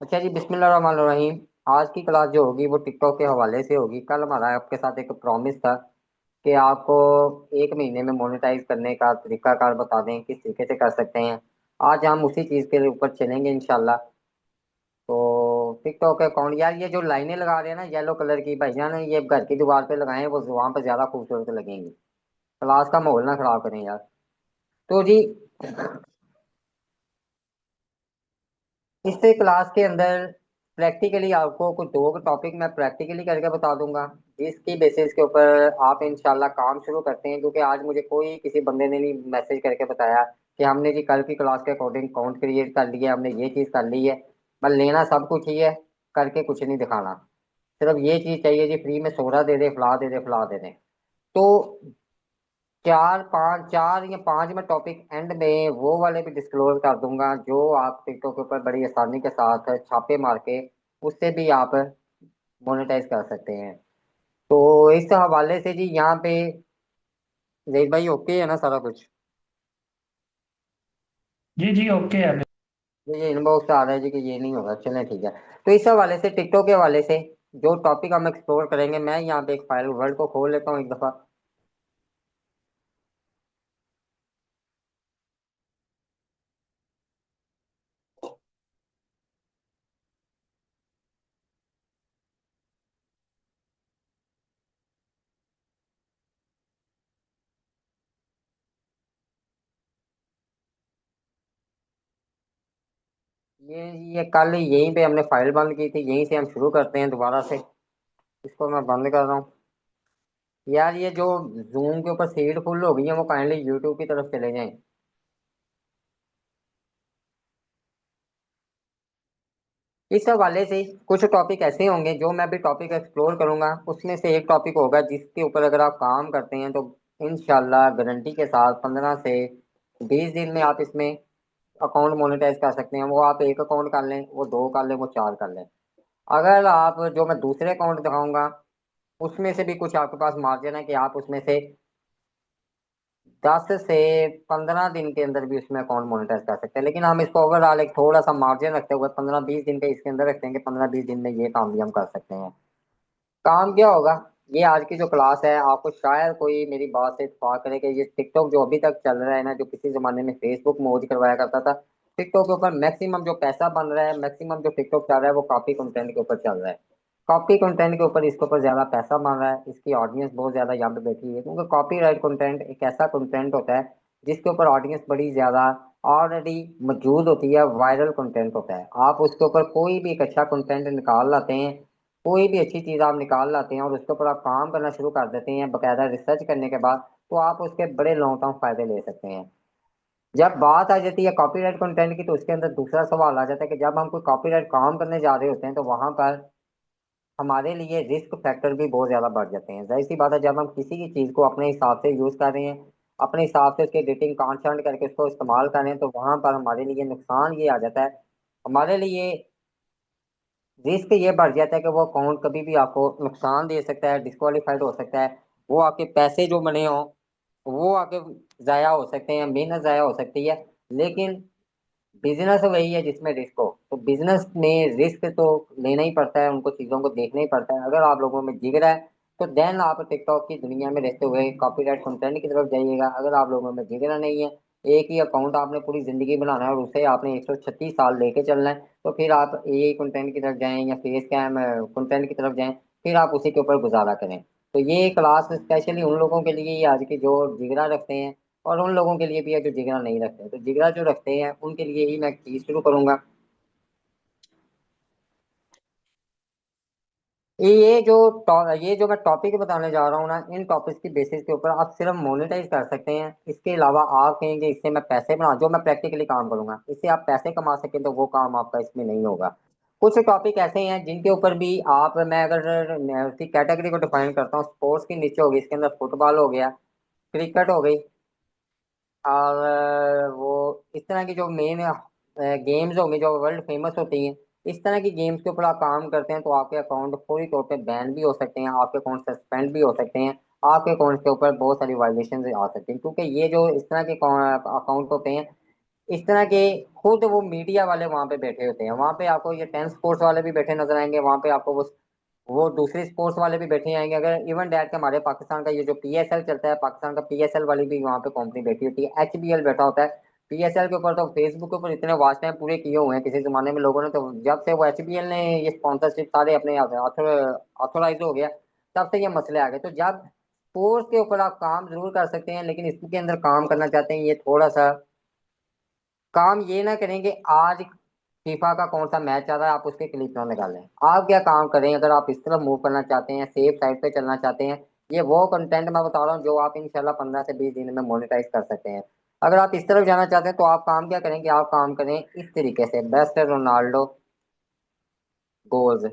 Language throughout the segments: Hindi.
अच्छा जी, बिस्मिल्लाहिर्रहमानिर्रहीम। आज की क्लास जो होगी वो टिकटॉक के हवाले से होगी। कल हमारा आपके साथ एक प्रॉमिस था कि आपको 1 महीने में मोनेटाइज करने का तरीकाकार बता दें किस तरीके से कर सकते हैं। आज हम उसी चीज़ के ऊपर चलेंगे इंशाल्लाह। तो टिकटॉक अकाउंट यार, ये जो लाइनें लगा रहे हैं ना येलो कलर की, भाईजान ये घर की दीवार पे लगाएं, वो वहां पर ज्यादा खूबसूरत लगेंगी। क्लास का माहौल ना खराब करें यार। तो जी, इस क्लास के अंदर प्रैक्टिकली आपको कुछ दो टॉपिक मैं प्रैक्टिकली करके बता दूंगा, जिसकी बेसिस के ऊपर आप इंशाल्लाह काम शुरू करते हैं। क्योंकि आज मुझे कोई किसी बंदे ने नहीं मैसेज करके बताया कि हमने जी कल की क्लास के अकॉर्डिंग अकाउंट क्रिएट कर लिया, हमने ये चीज़ कर ली है। बस लेना सब कुछ ही है, करके कुछ नहीं दिखाना। सिर्फ ये चीज़ चाहिए जी, फ्री में सोडा दे दे, फला दे दे, फला दे दे। तो चार या पांच मैं टॉपिक एंड में वो वाले भी डिस्क्लोज कर दूंगा जो आप टिकटॉक के ऊपर बड़ी आसानी के साथ छापे मार के उससे भी आप मोनेटाइज कर सकते हैं। तो इस हवाले से जी यहाँ पे जहीर भाई ओके है ना सारा कुछ? जी जी, ओके है। ये इनबॉक्स आ रहा है जी कि ये नहीं होगा, चलें ठीक है। तो इस हवाले से टिकटॉक के हवाले से जो टॉपिक हम एक्सप्लोर करेंगे, मैं यहाँ पे एक फाइल वर्ड को खोल लेता हूँ एक दफा। ये ये कल यहीं पे हमने फाइल बंद की थी, यहीं से हम शुरू करते हैं दोबारा से। इसको मैं बंद कर रहा हूँ। यार ये जो जूम के ऊपर सीट फुल हो गई है, वो काइंडली यूट्यूब की तरफ चले जाएं। इस हवाले से कुछ टॉपिक ऐसे होंगे जो मैं भी टॉपिक एक्सप्लोर करूंगा, उसमें से एक टॉपिक होगा जिसके ऊपर अगर आप काम करते हैं तो इंशाल्लाह गारंटी के साथ 15 से 20 दिन में आप इसमें अकाउंट मोनेटाइज कर सकते हैं। वो आप एक अकाउंट कर लें, वो दो कर लें, वो चार कर लें। अगर आप जो मैं दूसरे अकाउंट दिखाऊंगा उसमें से भी कुछ आपके पास मार्जिन है कि आप उसमें से 10 से 15 दिन के अंदर भी उसमें अकाउंट मोनेटाइज कर सकते हैं। लेकिन हम इसको ओवरऑल एक थोड़ा सा मार्जिन रखते हुए 15-20 दिन के इसके अंदर रखते हैं कि 15-20 दिन में ये काम भी हम कर सकते हैं। काम क्या होगा? ये आज की जो क्लास है, आपको शायद कोई मेरी बात से इत्तेफाक करे कि ये टिकटॉक जो अभी तक चल रहा है ना, जो किसी जमाने में फेसबुक मौज करवाया करता था, टिकटॉक के ऊपर मैक्सिमम जो पैसा बन रहा है, मैक्सिमम जो टिकटॉक चल रहा है, वो कॉपी कंटेंट के ऊपर चल रहा है। कॉपी कंटेंट के ऊपर इसके ऊपर ज्यादा पैसा बन रहा है, इसकी ऑडियंस बहुत ज्यादा यहाँ पे बैठी है। क्योंकि कॉपीराइट कंटेंट एक ऐसा कंटेंट होता है जिसके ऊपर ऑडियंस बड़ी ज्यादा ऑलरेडी मौजूद होती है, वायरल कंटेंट होता है। आप उसके ऊपर कोई भी एक अच्छा कंटेंट निकाल लाते हैं, कोई भी अच्छी चीज आप निकाल लाते हैं और उसके ऊपर आप काम करना शुरू कर देते हैं बकायदा रिसर्च करने के बाद, तो आप उसके बड़े लॉन्ग टर्म फायदे ले सकते हैं। जब बात आ जाती है कॉपीराइट कंटेंट की, तो उसके अंदर दूसरा सवाल आ जाता है कि जब हम कोई कॉपीराइट काम करने जा रहे होते हैं तो वहां पर हमारे लिए रिस्क फैक्टर भी बहुत ज्यादा बढ़ जाते हैं। जाहिर सी बात है, जब हम किसी की चीज को अपने हिसाब से यूज कर रहे हैं, अपने हिसाब से उसकी एडिटिंग कांस्टेंट करके उसको इस्तेमाल कर रहे हैं, तो वहां पर हमारे लिए नुकसान ये आ जाता है, हमारे लिए रिस्क ये बढ़ जाता है कि वो अकाउंट कभी भी आपको नुकसान दे सकता है, डिस्क्वालीफाइड हो सकता है। वो आपके पैसे जो बने हों वो आपके जाया हो सकते हैं, मेहनत जाया हो सकती है। लेकिन बिजनेस वही है जिसमें रिस्क हो, तो बिजनेस में रिस्क तो लेना ही पड़ता है, उनको चीजों को देखना ही पड़ता है। अगर आप लोगों में जिगरा है तो देन आप टिकटॉक की दुनिया में रहते हुए कॉपीराइट कंटेंट की तरफ जाइएगा। अगर आप लोगों में जिगरा नहीं है, एक ही अकाउंट आपने पूरी जिंदगी बनाना है और उसे आपने 136 साल लेके चलना है, तो फिर आप ए कंटेंट की तरफ जाएं या फेस कैम कंटेंट की तरफ जाएं, फिर आप उसी के ऊपर गुजारा करें। तो ये क्लास स्पेशली उन लोगों के लिए ही आज की जो जिगरा रखते हैं, और उन लोगों के लिए भी है जो जिगरा नहीं रखते। तो जिगरा जो रखते हैं उनके लिए ही मैं चीज शुरू करूंगा। ये जो मैं टॉपिक बताने जा रहा हूँ ना, इन टॉपिक्स की बेसिस के ऊपर आप सिर्फ मोनेटाइज कर सकते हैं। इसके अलावा आप कहेंगे इससे मैं पैसे बना, जो मैं प्रैक्टिकली काम करूंगा इससे आप पैसे कमा सकें, तो वो काम आपका इसमें नहीं होगा। कुछ टॉपिक ऐसे हैं जिनके ऊपर भी आप, मैं अगर उसकी कैटेगरी को डिफाइन करता हूँ, स्पोर्ट्स की नीचे होगी, इसके अंदर फुटबॉल हो गया, क्रिकेट हो गई, और वो इस तरह की जो मेन गेम्स होंगी जो वर्ल्ड फेमस होती हैं, इस तरह की गेम्स के ऊपर आप काम करते हैं तो आपके अकाउंट फौरी तौर पे बैन भी हो सकते हैं, आपके अकाउंट सस्पेंड भी हो सकते हैं, आपके अकाउंट के ऊपर बहुत सारी वायलेशन आ सकती हैं। क्योंकि ये जो इस तरह के अकाउंट होते हैं, इस तरह के खुद वो मीडिया वाले वहां पे बैठे होते हैं। वहां पे आपको ये 10 स्पोर्ट्स वाले भी बैठे नजर आएंगे, वहां पे आपको वो दूसरे स्पोर्ट्स वाले भी बैठे आएंगे। अगर इवन डैट के हमारे पाकिस्तान का ये जो पीएसएल चलता है, पाकिस्तान का पीएसएल वाली भी वहां पे कंपनी बैठी होती है, एचबीएल बैठा होता है। पीएसएल के ऊपर तो फेसबुक के ऊपर इतने वॉच टाइम पूरे किए हुए हैं किसी जमाने में लोगों ने, तो जब से वो एचबीएल ने ये स्पॉन्सरशिप सारे अपने ऑथोराइज हो गया, तब से ये मसले आ गए। तो जब स्पोर्ट्स के ऊपर आप काम जरूर कर सकते हैं, लेकिन इसके अंदर काम करना चाहते हैं, ये थोड़ा सा काम ये ना करेंगे आज फीफा का कौन सा मैच चल रहा है आप उसके क्लिप ना निकालें। आप क्या काम करें, अगर आप इस तरफ मूव करना चाहते हैं, सेफ साइड पे चलना चाहते हैं, ये वो कंटेंट मैं बता रहा हूँ जो आप इंशाल्लाह 15 से 20 दिन में मोनेटाइज कर सकते हैं। अगर आप इस तरफ जाना चाहते हैं तो आप काम क्या करेंगे, आप काम करें इस तरीके से, best Ronaldo goals,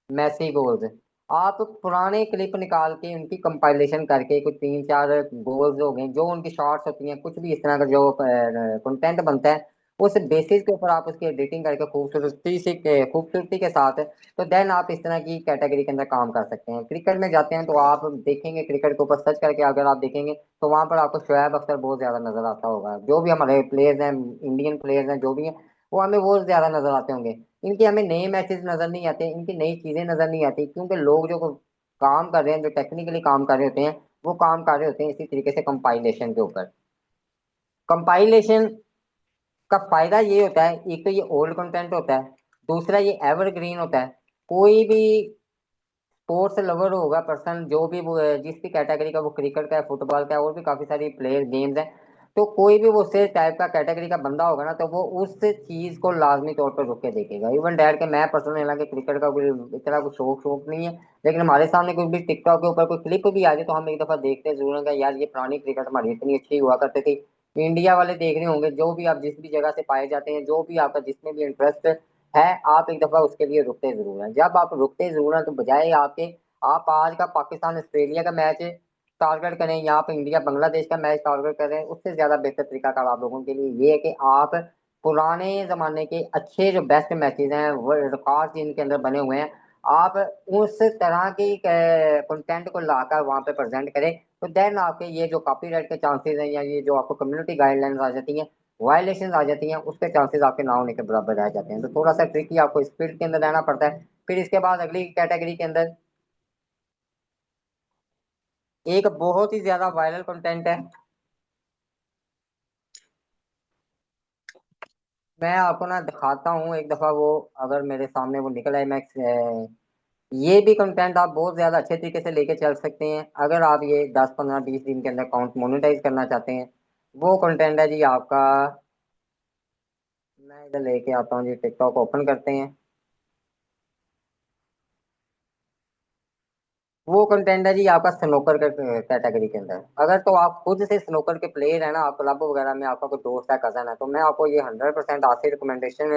Messi goals. आप पुराने क्लिप निकाल के उनकी कंपाइलेशन करके कुछ 3 4 गोल्स हो गए जो उनकी शॉर्ट्स होती हैं, कुछ भी इस तरह का जो कंटेंट बनता है, उस बेसिस के ऊपर आप उसकी एडिटिंग करके खूबसूरती के साथ, तो देन आप इस तरह की कैटेगरी के अंदर काम कर सकते हैं। क्रिकेट में जाते हैं तो आप देखेंगे, क्रिकेट के ऊपर सर्च करके अगर आप देखेंगे तो वहां पर आपको शोएब अख्तर बहुत ज्यादा नजर आता होगा। जो भी हमारे प्लेयर्स हैं, इंडियन प्लेयर्स हैं जो भी हैं, वो हमें वो ज्यादा नजर आते होंगे। इनके हमें नए मैचेस नजर नहीं आते, इनकी नई चीजें नजर नहीं आती, क्योंकि लोग जो काम कर रहे हैं, जो टेक्निकली काम कर रहे होते हैं, वो काम कर रहे होते हैं इसी तरीके से कंपाइलेशन के ऊपर। कंपाइलेशन का फायदा ये होता है, एक तो ये ओल्ड कंटेंट होता है, दूसरा ये एवरग्रीन होता है। कोई भी स्पोर्ट्स लवर होगा पर्सन, जो भी वो जिस भी कैटेगरी का, वो क्रिकेट का है, फुटबॉल का है, और भी काफी सारी प्लेयर गेम्स हैं, तो कोई भी वो से टाइप का कैटेगरी का बंदा होगा ना, तो वो उस चीज को लाजमी तौर पर रुक के देखेगा। इवन डैड के मैं पर्सनली, हालांकि क्रिकेट का कोई इतना कुछ शौक शौक नहीं है, लेकिन हमारे सामने कोई भी टिकटॉक के ऊपर कोई क्लिप भी आ जाए तो हम एक दफा देखते जरूर हैं कि यार ये पुरानी क्रिकेट हमारी इतनी अच्छी हुआ करती थी। इंडिया वाले देख रहे होंगे, जो भी आप जिस भी जगह से पाए जाते हैं, जो भी आपका जिसमें भी इंटरेस्ट है, आप एक दफा उसके लिए रुकते जरूर हैं। जब आप रुकते जरूर हैं तो बजाय आपके आप आज का पाकिस्तान ऑस्ट्रेलिया का मैच टारगेट करें, यहाँ पे इंडिया बांग्लादेश का मैच टारगेट करें, उससे ज्यादा बेहतर तरीका कार आप लोगों के लिए ये है कि आप पुराने जमाने के अच्छे जो बेस्ट मैचेस हैं, वो रिकॉर्ड जिनके अंदर बने हुए हैं, आप उस तरह की कंटेंट को लाकर वहां पे प्रेजेंट करें। तो देन आपके ये जो कॉपीराइट के चांसेस हैं, या ये जो आपको कम्युनिटी गाइडलाइंस आ जाती हैं, वायलेशन आ जाती हैं, उसके चांसेस आपके ना होने के बराबर रह जाते हैं। तो थोड़ा सा ट्रिकी आपको इस फील्ड के अंदर रहना पड़ता है। फिर इसके बाद अगली कैटेगरी के अंदर एक बहुत ही ज्यादा वायरल कंटेंट है। मैं आपको ना दिखाता हूँ एक दफा वो, अगर मेरे सामने वो निकल आए, मैं ये भी कंटेंट आप बहुत ज्यादा अच्छे तरीके से लेके चल सकते हैं अगर आप ये 10 15 20 दिन के अंदर अकाउंट मोनेटाइज करना चाहते हैं। वो कंटेंट है जी आपका, मैं इधर लेके आता हूँ जी, टिकटॉक ओपन करते हैं। वो कंटेंट है जी आपका स्नोकर के कैटेगरी के अंदर। अगर तो आप खुद से स्नोकर के प्लेयर है ना, आप क्लब वगैरह में आपका कोई दोस्त है, कजन है, तो मैं आपको ये 100% आज से रिकमेंडेशन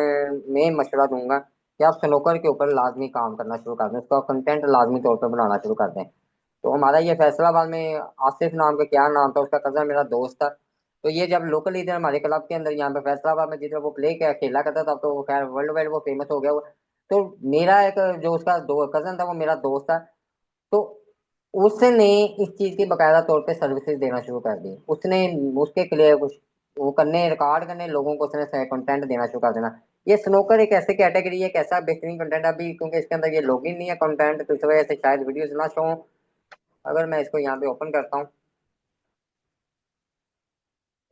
में मशवरा दूंगा कि आप स्नोकर के ऊपर लाजमी काम करना शुरू कर दें, उसका कंटेंट लाजमी तौर पर बनाना शुरू कर दें। तो हमारा ये फैसलाबाद में आसिफ नाम का, क्या नाम था उसका, कजन मेरा दोस्त था। तो ये जब लोकल इधर हमारे क्लब के अंदर यहाँ पे फैसलाबाद में जिधर वो प्ले किया खेला करता था, तो वो खैर वर्ल्ड वाइड वो फेमस हो गया वो। तो मेरा एक जो उसका दो कजन था, वो मेरा दोस्त था। तो उसने इस चीज की बकायदा तौर पे सर्विसेज देना शुरू कर दी। उसने उसके लिए कुछ वो करने, रिकॉर्ड करने, लोगों को उसने कंटेंट देना शुरू कर देना। ये स्नोकर एक ऐसे कैटेगरी है, एक ऐसा बेहतरीन कंटेंट अभी, क्योंकि इसके अंदर ये लॉगिन नहीं है कंटेंट, तो इस वजह से शायद वीडियोज ना शो। अगर मैं इसको यहाँ पे ओपन करता हूँ,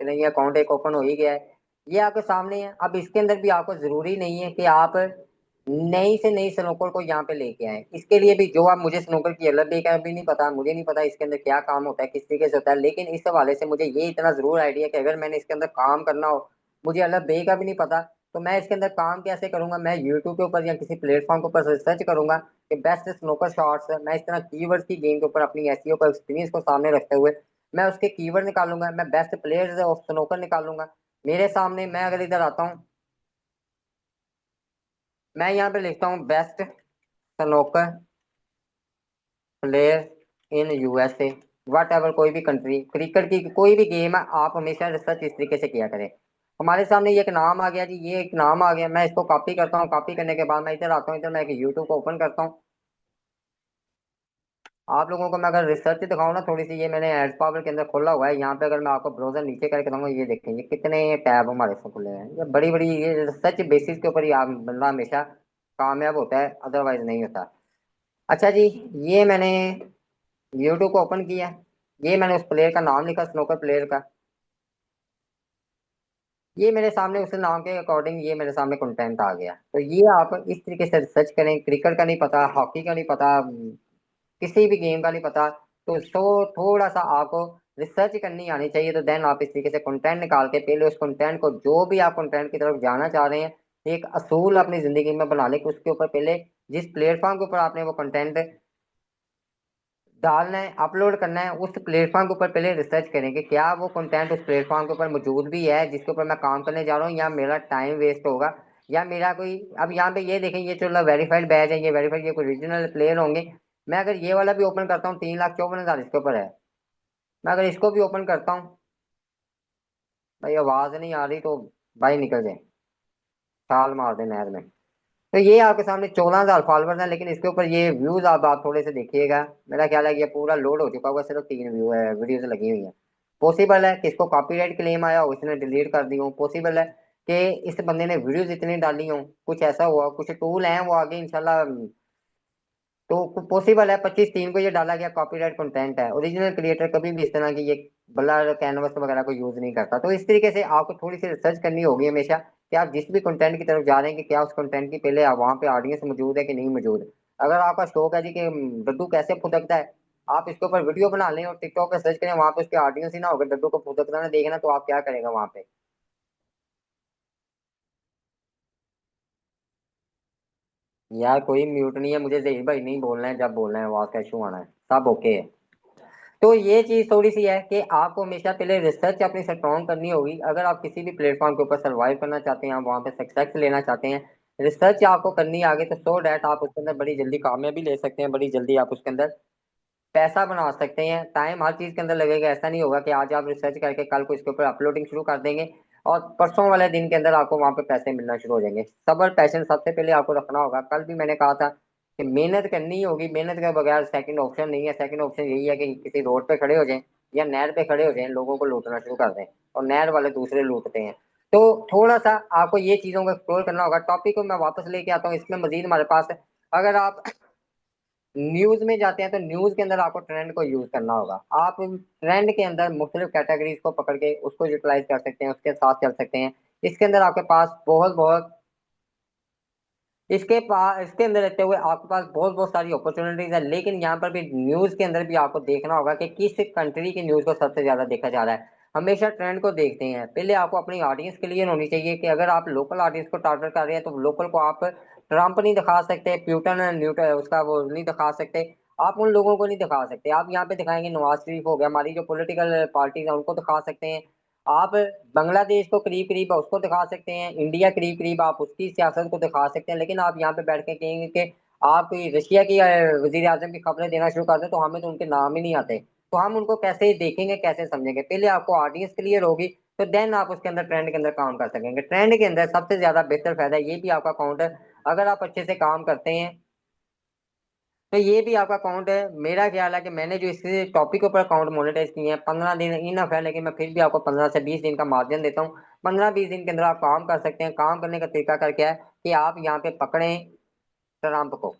चलिए ये अकाउंट एक ओपन हो ही गया है, ये आपके सामने है। अब इसके अंदर भी आपको जरूरी नहीं है कि आप नई से नई स्नोकर को यहाँ पे लेके आए। इसके लिए भी जो आप, मुझे स्नोकर की अलग भी भी नहीं पता, मुझे नहीं पता इसके अंदर क्या काम होता है, किस तरीके से होता है, लेकिन इस हवाले से मुझे ये इतना जरूर आइडिया है कि अगर मैंने इसके अंदर काम करना हो, मुझे अलग बे का भी नहीं पता, तो मैं इसके अंदर काम कैसे करूंगा, मैं यूट्यूब के ऊपर या किसी प्लेटफॉर्म के ऊपर सर्च करूंगा कि बेस्ट स्नोकर शॉट्स। मैं इस तरह कीवर्ड्स की गेम के ऊपर अपनी एसईओ का एक्सपीरियंस को सामने रखते हुए मैं उसके कीवर्ड निकालूंगा, मैं बेस्ट प्लेयर्स ऑफ स्नोकर निकालूंगा। मेरे सामने, मैं अगर इधर आता हूँ, मैं यहाँ पे लिखता हूँ best snooker player in USA, what ever, कोई भी कंट्री, क्रिकेट की कोई भी गेम है, आप हमेशा रिसर्च इस तरीके से किया करें। हमारे सामने ये एक नाम आ गया जी, ये एक नाम आ गया, मैं इसको कॉपी करता हूँ। कॉपी करने के बाद मैं इधर आता हूँ, इधर मैं एक यूट्यूब को ओपन करता हूँ। आप लोगों को मैं अगर रिसर्च दिखाऊं ना थोड़ी सी, ये मैंने एड पावर के अंदर खोला हुआ है, यहाँ पे अगर मैं आपको ब्राउजर नीचे करके दूंगा, ये देखें ये कितने टैब हमारे से खुले हैं। ये बड़ी बड़ी ये रिसर्च बेसिस के ऊपर ही आप बंदा हमेशा कामयाब होता है, अदरवाइज नहीं होता। अच्छा जी, ये मैंने यूट्यूब को ओपन किया, ये मैंने उस प्लेयर का नाम लिखा, स्नोकर प्लेयर का। ये मेरे सामने उस नाम के अकॉर्डिंग ये मेरे सामने कंटेंट आ गया। तो ये आप इस तरीके से रिसर्च करें, क्रिकेट का नहीं पता, हॉकी का नहीं पता, किसी भी गेम का नहीं पता, तो थोड़ा सा आपको रिसर्च करनी आनी चाहिए। तो देन आप इस तरीके से कंटेंट निकाल के पहले उस कंटेंट को, जो भी आप कंटेंट की तरफ जाना चाह रहे हैं, एक असूल अपनी जिंदगी में बना ले कि उसके ऊपर पहले जिस प्लेटफॉर्म के ऊपर आपने वो कंटेंट डालना है, अपलोड करना है, उस प्लेटफॉर्म के ऊपर पहले रिसर्च करें कि क्या वो कंटेंट उस प्लेटफॉर्म के ऊपर मौजूद भी है जिसके ऊपर मैं काम करने जा रहा हूँ, या मेरा टाइम वेस्ट होगा, या मेरा कोई। अब यहाँ पे ये देखें, ये चलो वेरीफाइड बैच है, ये वेरीफाइड, ये कोई ओरिजिनल प्लेयर होंगे। मैं अगर ये वाला भी ओपन करता हूँ, 3,54,000 इसके ऊपर है। मैं अगर इसको भी ओपन करता हूँ, भाई आवाज नहीं आ रही तो भाई निकल जाए, छाल मार दे नहर में। तो ये आपके सामने 14,000 फॉलोअर्स हैं, लेकिन इसके ऊपर ये व्यूज आप थोड़े से देखिएगा। मेरा ख्याल है कि ये पूरा लोड हो चुका होगा, सिर्फ 3 व्यू है, वीडियोस लगी हुई हैं। पॉसिबल है कि इसको कॉपीराइट क्लेम आया हो, इसने डिलीट कर दी हो। पॉसिबल है कि इस बंदे ने वीडियोस इतनी डाली हो, कुछ ऐसा हुआ, कुछ टूल हैं वो आगे इंशाल्लाह। तो पॉसिबल है 25/3 को ये डाला गया, कॉपीराइट कंटेंट है। ओरिजिनल क्रिएटर कभी भी इस तरह की ये ब्लर कैनवस वगैरह को यूज नहीं करता। तो इस तरीके से आपको थोड़ी सी रिसर्च करनी होगी हमेशा कि आप जिस भी कंटेंट की तरफ जा रहे हैं, कि क्या उस कंटेंट की पहले वहां पे ऑडियंस मौजूद है कि नहीं मौजूद। अगर आपका शौक है जी कि डड्डू कैसे फुदकता है, आप इसके ऊपर वीडियो बना लें और टिकटॉक पे सर्च करें, वहां पे उसकी ऑडियंस ही ना होगा, डड्डू को फुदकना ना देखना, तो आप क्या करेगा वहां पे। यार कोई म्यूट नहीं है, मुझे जही भाई नहीं बोलना है, जब बोलना है आवाज का इशू आना है, सब ओके है। तो ये चीज थोड़ी सी है कि आपको हमेशा पहले रिसर्च अपनी स्ट्रॉन्ग करनी होगी। अगर आप किसी भी प्लेटफॉर्म के ऊपर सर्वाइव करना चाहते हैं, आप वहां पे सक्सेस लेना चाहते हैं, रिसर्च आपको करनी है आगे, तो सो डैट आप उसके अंदर बड़ी जल्दी कामयाबी ले सकते हैं, बड़ी जल्दी आप उसके अंदर पैसा बना सकते हैं। टाइम हर चीज के अंदर लगेगा, ऐसा नहीं होगा कि आज आप रिसर्च करके कल को इसके ऊपर अपलोडिंग शुरू कर देंगे और परसों वाले दिन के अंदर आपको वहां पे पैसे मिलना शुरू हो जाएंगे। सब्र पैशन सबसे पहले आपको रखना होगा। कल भी मैंने कहा था कि मेहनत करनी होगी, मेहनत के बगैर सेकंड ऑप्शन नहीं है। सेकंड ऑप्शन यही है कि किसी रोड पे खड़े हो जाएं या नहर पे खड़े हो जाएं, लोगों को लूटना शुरू कर दें और नहर वाले दूसरे लूटते हैं। तो थोड़ा सा आपको ये चीजों को एक्सप्लोर करना होगा। टॉपिक को मैं वापस लेके आता हूँ, इसमें मजीद हमारे पास है। अगर आप न्यूज में जाते हैं तो न्यूज के अंदर आपको ट्रेंड को यूज करना होगा। आप ट्रेंड के अंदर मुख्तलिफ कैटेगरीज को पकड़ के उसको यूटिलाइज कर सकते हैं, उसके साथ चल सकते हैं। इसके अंदर आपके पास बहुत बहुत इसके अंदर रहते हुए आपके पास बहुत बहुत सारी अपॉर्चुनिटीज है। लेकिन यहाँ पर भी न्यूज के अंदर भी आपको देखना होगा कि किस कंट्री की न्यूज को सबसे ज्यादा देखा जा रहा है। हमेशा ट्रेंड को देखते हैं, पहले आपको अपनी ऑडियंस क्लियर होनी चाहिए कि अगर आप लोकल ऑडियंस को टारगेट कर रहे हैं तो लोकल को आप ट्रंप नहीं दिखा सकते, प्यूटन न्यूटन उसका वो नहीं दिखा सकते, आप उन लोगों को नहीं दिखा सकते। आप यहाँ पे दिखाएंगे नवाज शरीफ हो गया, हमारी जो पॉलिटिकल पार्टीज है उनको दिखा सकते हैं। आप बांग्लादेश को करीब करीब उसको दिखा सकते हैं, इंडिया करीब करीब आप उसकी सियासत को दिखा सकते हैं। लेकिन आप यहाँ पे बैठ के कहेंगे कि आप कोई रशिया की वजीर आजम की खबरें देना शुरू कर दें, तो हमें तो उनके नाम ही नहीं आते। तो हम उनको कैसे देखेंगे, कैसे समझेंगे। पहले आपको ऑडियंस क्लियर होगी, तो देन आप उसके अंदर ट्रेंड के अंदर काम कर सकेंगे। ट्रेंड के अंदर सबसे ज्यादा बेहतर फायदा ये भी आपका अकाउंट है, अगर आप अच्छे से काम करते हैं तो ये भी आपका अकाउंट है। मेरा ख्याल है कि मैंने जो इस टॉपिक के ऊपर अकाउंट मोनेटाइज किए हैं, 15 दिन इनफ है, लेकिन मैं फिर भी आपको 15 से 20 दिन का मार्जिन देता हूँ। 15-20 दिन के अंदर आप काम कर सकते हैं। काम करने का तरीका कर क्या है कि आप यहाँ पे पकड़ें ट्रंप को,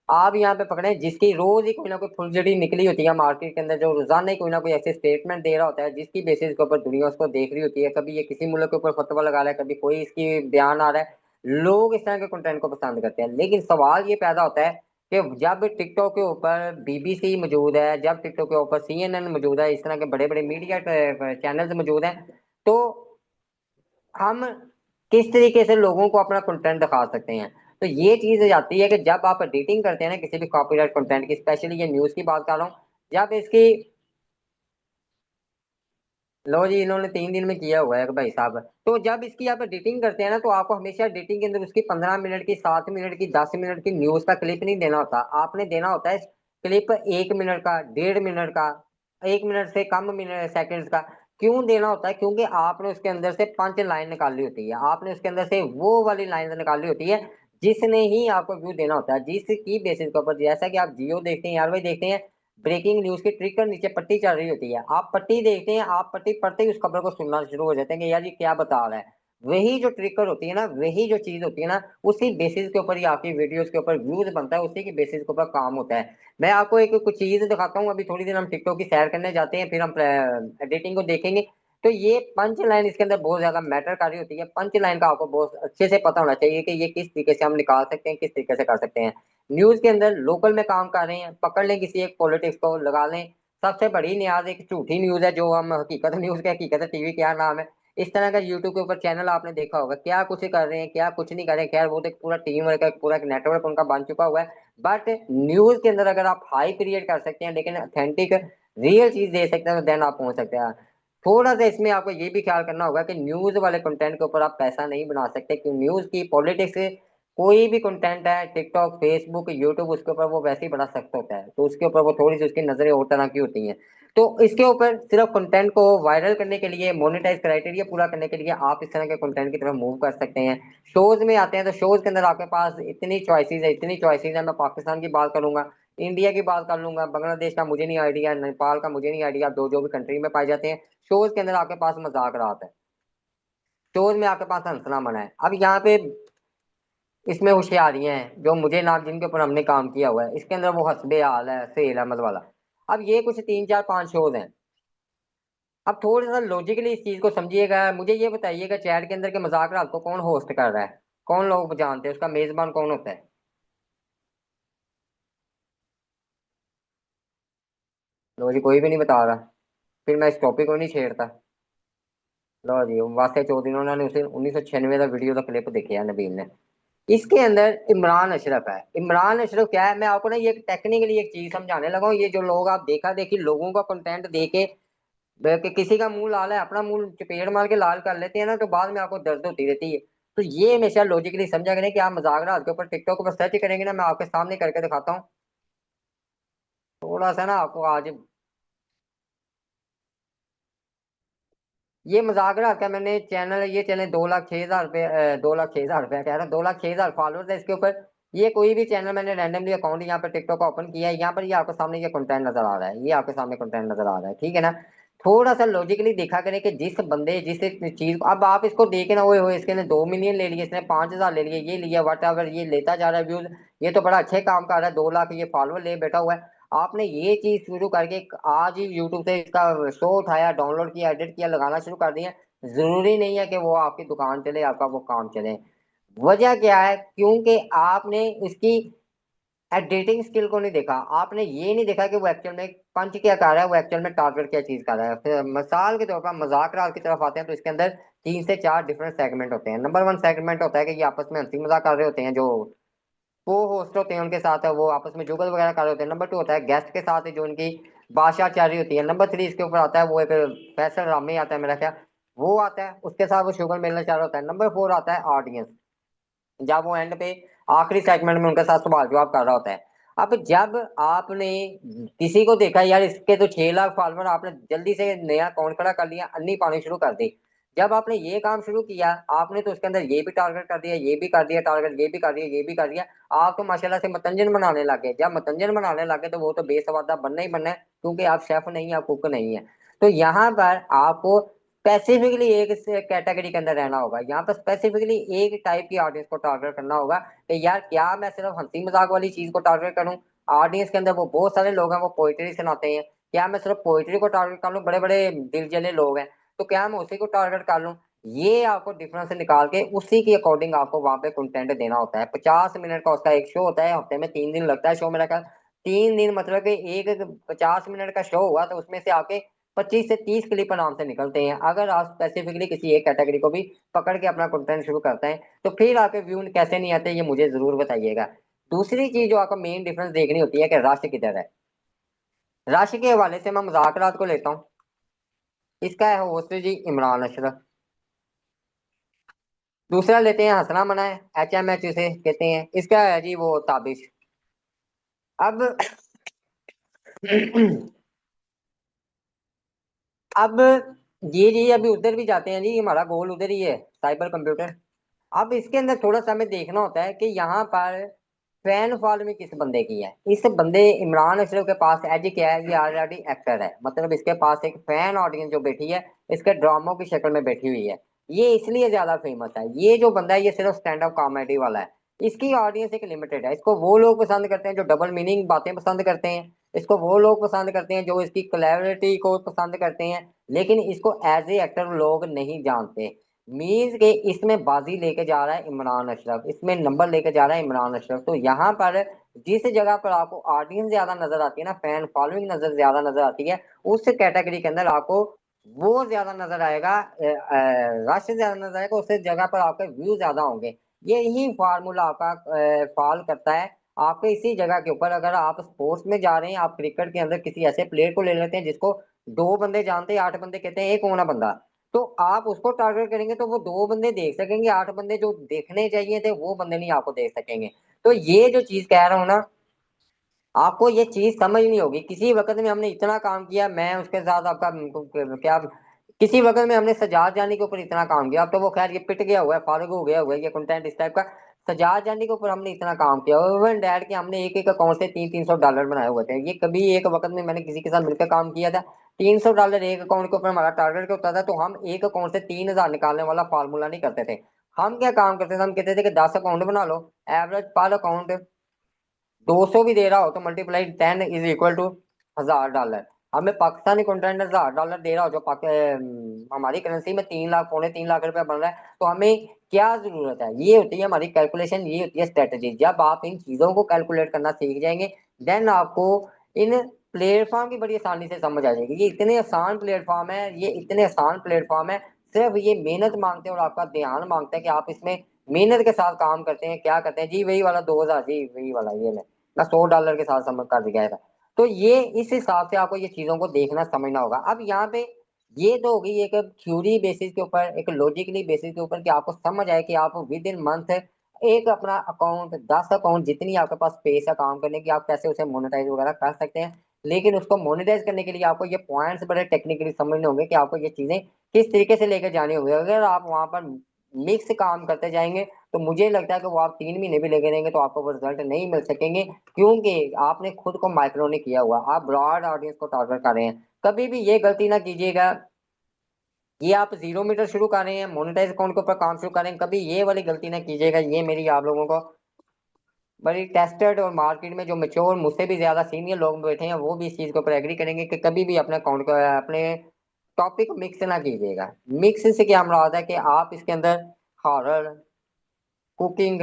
आप यहाँ पे पकड़े जिसकी रोज ही कोई ना कोई फुलझड़ी निकली होती है मार्केट के अंदर, जो रोजाना ही कोई ना कोई ऐसे स्टेटमेंट दे रहा होता है जिसकी बेसिस के ऊपर दुनिया उसको देख रही होती है। कभी ये किसी मुल्क के ऊपर फतवा लगा रहा है, कभी कोई इसकी बयान आ रहा है। लोग इस तरह के कंटेंट को पसंद करते हैं। लेकिन सवाल ये पैदा होता है कि जब टिकटॉक के ऊपर बीबीसी मौजूद है, जब टिकटॉक के ऊपर CNN मौजूद है, इस तरह के बड़े बड़े मीडिया चैनल्स मौजूद हैं, तो हम किस तरीके से लोगों को अपना कंटेंट दिखा सकते हैं। तो ये चीज आती है कि जब आप एडिटिंग करते हैं ना किसी भी कॉपीराइट कंटेंट की, स्पेशली ये न्यूज की बात कर रहा हूँ, जब इसकी लो जी इन्होंने 3 दिन में किया हुआ है भाई साहब। तो जब इसकी आप एडिटिंग करते हैं ना, तो आपको हमेशा एडिटिंग के अंदर उसकी 15 मिनट की, 7 मिनट की, 10 मिनट की न्यूज का क्लिप नहीं देना होता। आपने देना होता है क्लिप 1 मिनट का, 1.5 मिनट का, 1 मिनट से कम मिनट सेकंड्स का। क्यों देना होता है? क्योंकि आपने उसके अंदर से पंच लाइन निकाली होती है, आपने उसके अंदर से वो वाली लाइन निकाली होती है जिसने ही आपको व्यू देना होता है, जिसकी बेसिस के ऊपर, जैसा कि आप जियो देखते हैं यार भाई, देखते हैं ब्रेकिंग न्यूज की ट्रिकर नीचे पट्टी चल रही होती है, आप पट्टी देखते हैं, आप पट्टी पढ़ते ही उस खबर को सुनना शुरू हो जाते हैं कि यार ये क्या बता रहा है। वही जो ट्रिकर होती है ना, वही जो चीज होती है ना, उसी बेसिस के ऊपर ही आपकी वीडियोस के ऊपर व्यूज बनता है, उसी की बेसिस के ऊपर काम होता है। मैं आपको एक कुछ चीज दिखाता हूँ, अभी थोड़ी देर हम टिकटॉक की सैर करने जाते हैं, फिर हम एडिटिंग को देखेंगे। तो ये पंच लाइन इसके अंदर बहुत ज्यादा मैटर कर रही होती है, पंच लाइन का आपको बहुत अच्छे से पता होना चाहिए कि ये किस तरीके से हम निकाल सकते हैं, किस तरीके से कर सकते हैं। न्यूज के अंदर लोकल में काम कर रहे हैं, पकड़ लें किसी एक पॉलिटिक्स को, लगा लें सबसे बड़ी न्याज एक झूठी न्यूज है, जो हम हकीकत न्यूज के, हकीकत टीवी क्या नाम है, इस तरह का यूट्यूब के ऊपर चैनल आपने देखा होगा, क्या कुछ कर रहे हैं क्या कुछ नहीं कर रहे हैं, खैर वो तो एक पूरा टीम वर्क है, पूरा एक नेटवर्क उनका बन चुका हुआ है। बट न्यूज के अंदर अगर आप हाई क्रिएट कर सकते हैं, लेकिन ऑथेंटिक रियल चीज दे सकते हैं, तो देन आप पहुंच सकते हैं। थोड़ा सा इसमें आपको ये भी ख्याल करना होगा कि न्यूज वाले कंटेंट के ऊपर आप पैसा नहीं बना सकते, क्योंकि न्यूज की पॉलिटिक्स, कोई भी कंटेंट है टिकटॉक फेसबुक यूट्यूब, उसके ऊपर वो वैसे ही बड़ा सख्त होता है, तो उसके ऊपर वो थोड़ी सी उसकी नजरें और तरह की होती हैं। तो इसके ऊपर सिर्फ कंटेंट को वायरल करने के लिए, मोनेटाइज क्राइटेरिया पूरा करने के लिए आप इस तरह के कंटेंट की तरफ मूव कर सकते हैं। शोज में आते हैं तो शोज के अंदर आपके पास इतनी चॉइसेस है, इतनी चॉइसेस है, मैं पाकिस्तान की बात करूंगा, इंडिया की बात कर लूंगा, बांग्लादेश का मुझे नहीं आइडिया, नेपाल का मुझे नहीं आइडिया, जो जो भी कंट्री में पाए जाते हैं। शोज के अंदर आपके पास मजाक रात है, शोज में आपके पास हंसना मना है। अब यहाँ पे इसमें होशियारियां हैं जो मुझे नाम, जिनके ऊपर हमने काम किया हुआ है, इसके अंदर वो हसबे हाल है, सेल अहमद वाला। अब ये कुछ तीन चार पांच शोज हैं। अब थोड़ा सा लॉजिकली इस चीज को समझिएगा, मुझे ये बताइएगा चैट के अंदर के मजाक रात को कौन होस्ट कर रहा है, कौन लोग जानते हैं, उसका मेजबान कौन होता है? लो जी, कोई भी नहीं बता रहा, फिर मैं इस टॉपिक को नहीं छेड़ता। लो जी, वासे चौधरी, उन्होंने उसे 1996 का वीडियो का क्लिप देखे है नबील ने। इसके अंदर इमरान अशरफ है। इमरान अशरफ क्या है, मैं आपको ना ये टेक्निकली एक चीज समझाने लगा हूँ। ये जो लोग आप देखा देखी लोगों का कंटेंट देके कि किसी का मुंह लाल है, अपना मुंह चपेट मार के लाल कर लेते हैं ना, तो बाद में आपको दर्द होती रहती है। तो ये हमेशा लॉजिकली समझा करें कि आप मजाक रात के ऊपर टिकटॉक पर सर्च करेंगे ना, मैं आपके सामने करके दिखाता हूँ। थोड़ा सा ना आपको आज, ये मजाक रहा क्या, मैंने चैनल, ये चैनल 2,06,000 रुपये, 2,06,000 रुपया कह रहा हूँ, 2,06,000 फॉलोअर्स है इसके ऊपर। ये कोई भी चैनल मैंने रैंडमली अकाउंट यहाँ पे टिकटॉक का ओपन किया है, यहाँ पर ये आपके सामने ये कंटेंट नजर आ रहा है, ये आपके सामने कंटेंट नजर आ रहा है, ठीक है ना। थोड़ा सा लॉजिकली देखा करें कि जिस बंदे जिस चीज, अब आप इसको देखे ना, ओए इसके ने 2 मिलियन ले लिए, इसने 5,000 ले लिए, ये लिया वट एवर, ये लेता जा रहा है व्यूज, ये तो बड़ा अच्छे काम कर रहा है, 2 लाख ये फॉलोअर ले बैठा हुआ है। आपने ये चीज शुरू करके आज ही यूट्यूब से इसका शो उठाया, डाउनलोड किया, एडिट किया, लगाना शुरू कर दिया। जरूरी नहीं है कि वो आपकी दुकान चले, आपका वो काम चले। वजह क्या है, क्योंकि आपने इसकी एडिटिंग स्किल को नहीं देखा, आपने ये नहीं देखा कि वो एक्चुअल में पंच क्या कर रहा है, वो एक्चुअल में टारगेट क्या चीज कर रहा है। फिर मिसाल के तौर पर मजाक रात की तरफ आते हैं, तो इसके अंदर 3 से 4 डिफरेंट सेगमेंट होते हैं। नंबर वन सेगमेंट होता है कि ये आपस में हंसी मजाक कर रहे होते हैं, जो को होस्ट होते हैं उनके साथ है, वो आपस में जुगल वगैरह कर रहे होते हैं। नंबर टू होता है गेस्ट के साथ जो उनकी बादशाह चाह रही होती है। नंबर थ्री इसके ऊपर आता है वो एक फैसल रामी आता है मेरा ख्याल, वो आता है, उसके साथ वो शुगर मिलना चाह रहा होता है। नंबर फोर आता है ऑडियंस, जब वो एंड पे आखिरी सेगमेंट में उनके साथ सवाल जवाब कर रहा होता है। अब जब आपने किसी को देखा यार इसके तो 6 लाख फॉलोअर, आपने जल्दी से नया अकाउंट खड़ा कर लिया, अन्नी पानी शुरू कर दी। जब आपने ये काम शुरू किया, आपने तो उसके अंदर ये भी टारगेट कर दिया, ये भी कर दिया टारगेट, ये भी कर दिया, ये भी कर दिया। आप तो माशाल्लाह से मतंजन बनाने लगे। जब मतंजन बनाने लगे तो वो तो बेसवादा बनना ही बनना है, क्योंकि आप शेफ नहीं है, आप कुक नहीं है। तो यहाँ पर आपको स्पेसिफिकली एक कैटेगरी के अंदर रहना होगा, यहाँ पर स्पेसिफिकली एक टाइप की ऑडियंस को टारगेट करना होगा कि यार क्या मैं सिर्फ हंसी मजाक वाली चीज को टारगेट करूं। ऑडियंस के अंदर वो बहुत सारे लोग हैं, वो पोइट्री सुनाते हैं, क्या मैं सिर्फ पोइट्री को टारगेट कर लूं? बड़े बड़े दिल जले लोग हैं, तो क्या मैं उसी को टारगेट कर लूं? ये आपको डिफरेंस निकाल के उसी के अकॉर्डिंग आपको वहां पे कंटेंट देना होता है। 50 मिनट का उसका एक शो होता है, हफ्ते में 3 दिन लगता है शो मेरा ख्याल। 3 दिन मतलब कि एक 50 मिनट का शो हुआ, तो उसमें से आपके 25 से 30 क्लिप आराम से निकलते हैं, अगर आप स्पेसिफिकली किसी एक कैटेगरी को भी पकड़ के अपना कंटेंट शुरू करते हैं। तो फिर आपके व्यू कैसे नहीं आते, ये मुझे जरूर बताइएगा। दूसरी चीज जो आपको मेन डिफरेंस देखनी होती है कि रश किधर है। रश के हवाले से मैं मुज़ाकरात को लेता हूँ। इसका है होस्ट जी इमरान अशरफ। दूसरा लेते हैं हसना मना है, HMH इसे कहते हैं, इसका है जी वो ताबिश। अब अब ये जी अभी उधर भी जाते हैं जी, हमारा गोल उधर ही है, साइबर कंप्यूटर। अब इसके अंदर थोड़ा सा हमें देखना होता है कि यहाँ पर फैन फॉलोइंग किस बंदे की है। इस बंदे इमरान अशरफ के पास एज क्या है, ये ऑलरेडी एक्टर है, मतलब इसके पास एक फैन ऑडियंस जो बैठी है इसके ड्रामों की शक्ल में बैठी हुई है। ये इसलिए ज्यादा फेमस है। ये जो बंदा है ये सिर्फ स्टैंड अप कॉमेडी वाला है। इसकी ऑडियंस एक लिमिटेड है। इसको वो लोग पसंद करते हैं जो डबल मीनिंग बातें पसंद करते हैं। इसको वो लोग पसंद करते हैं जो इसकी क्लेरिटी को पसंद करते हैं। लेकिन इसको एज ए एक्टर लोग नहीं जानते। मींस के इसमें बाजी लेके जा रहा है इमरान अशरफ, इसमें नंबर लेके जा रहा है इमरान अशरफ। तो यहाँ पर जिस जगह पर आपको ऑडियंस ज्यादा नजर आती है ना, फैन फॉलोइंग नजर ज्यादा नजर आती है, उस कैटेगरी के अंदर आपको वो ज्यादा नजर आएगा, रश ज्यादा नजर आएगा, उस जगह पर आपके व्यू ज्यादा होंगे। यही फार्मूला आपका फॉल करता है आपके इसी जगह के ऊपर। अगर आप स्पोर्ट्स में जा रहे हैं, आप क्रिकेट के अंदर किसी ऐसे प्लेयर को ले लेते हैं जिसको दो बंदे जानते हैं, आठ बंदे कहते हैं एक होना बंदा, तो आप उसको टारगेट करेंगे तो वो दो बंदे देख सकेंगे, आठ बंदे जो देखने चाहिए थे वो बंदे नहीं आपको देख सकेंगे। तो ये जो चीज कह रहा हूं ना, आपको ये चीज समझ नहीं होगी। किसी वक्त में हमने इतना काम किया, मैं उसके साथ आपका क्या, किसी वक्त में हमने सजाद जानी के ऊपर इतना काम किया। अब तो वो खैर ये पिट गया हुआ है, फारूक हो गया हुआ है ये कंटेंट इस टाइप का। सजाद जानी के ऊपर हमने इतना काम किया, इवन डैड के हमने एक एक अकाउंट से 300-300 डॉलर बनाए हुए थे। ये कभी एक वक्त में मैंने किसी के साथ मिलकर काम किया था। 300 डॉलर एक अकाउंट के ऊपर हमारा टारगेट होता था, तो हम एक अकाउंट से 3000 निकालने वाला फार्मूला नहीं करते थे। हम क्या काम करते थे, हम कहते थे कि 10 अकाउंट बना लो, एवरेज पर अकाउंट 200 भी दे रहा हो तो multiply 10 is equal to 1000 dollar. हमें पाकिस्तानी कंटेंट 1000 डॉलर दे रहा हो जो हमारी करेंसी में 3 लाख पौने 3 लाख रुपया बन रहा है, तो हमें क्या जरूरत है। ये होती है हमारी कैलकुलेशन, ये होती है स्ट्रेटेजी। जब आप इन चीजों को कैलकुलेट करना सीख जाएंगे, देन आपको इन प्लेटफॉर्म की बड़ी आसानी से समझ आ जाएगी। ये इतने आसान प्लेटफॉर्म है, ये इतने आसान प्लेटफॉर्म है। सिर्फ ये मेहनत मांगते हैं और आपका ध्यान मांगता है कि आप इसमें मेहनत के साथ काम करते हैं। क्या करते हैं जी, वही वाला 2000 जी, वही वाला ये ले मैं 100 डॉलर के साथ समझ कर दिया था। तो ये इस हिसाब से आपको ये चीजों को देखना समझना होगा। अब यहाँ पे ये तो होगी एक थ्योरी बेसिस के ऊपर, एक लॉजिकली बेसिस के ऊपर कि आपको समझ आए कि आप विद इन मंथ एक अपना अकाउंट, 10 अकाउंट, जितनी आपके पास स्पेस है काम करने की, आप कैसे उसे मोनेटाइज वगैरह कर सकते हैं। लेकिन उसको मोनेटाइज करने के लिए आपको ये पॉइंट्स बड़े टेक्निकली समझने होंगे कि आपको ये चीजें किस तरीके से लेकर जानी होगी। अगर आप वहां पर मिक्स काम करते जाएंगे तो मुझे लगता है कि वो आप 3 महीने भी लेके रहेंगे तो आपको वो रिजल्ट नहीं मिल सकेंगे, क्योंकि आपने खुद को माइक्रो नहीं किया हुआ, आप ब्रॉड ऑडियंस को टारगेट कर रहे हैं। कभी भी ये गलती ना कीजिएगा, ये आप 0 मीटर शुरू कर रहे हैं, मोनेटाइज अकाउंट के ऊपर काम शुरू करें, कभी ये वाली गलती ना कीजिएगा। ये मेरी आप लोगों को बड़ी टेस्टेड और मार्केट में जो मेच्योर मुझसे भी ज्यादा सीनियर लोग बैठे हैं वो भी इस चीज के ऊपर एग्री करेंगे कि कभी भी अपने अकाउंट को, अपने टॉपिक मिक्स ना कीजिएगा। मिक्स से क्या मुराद है कि आप इसके अंदर हॉरर, कुकिंग,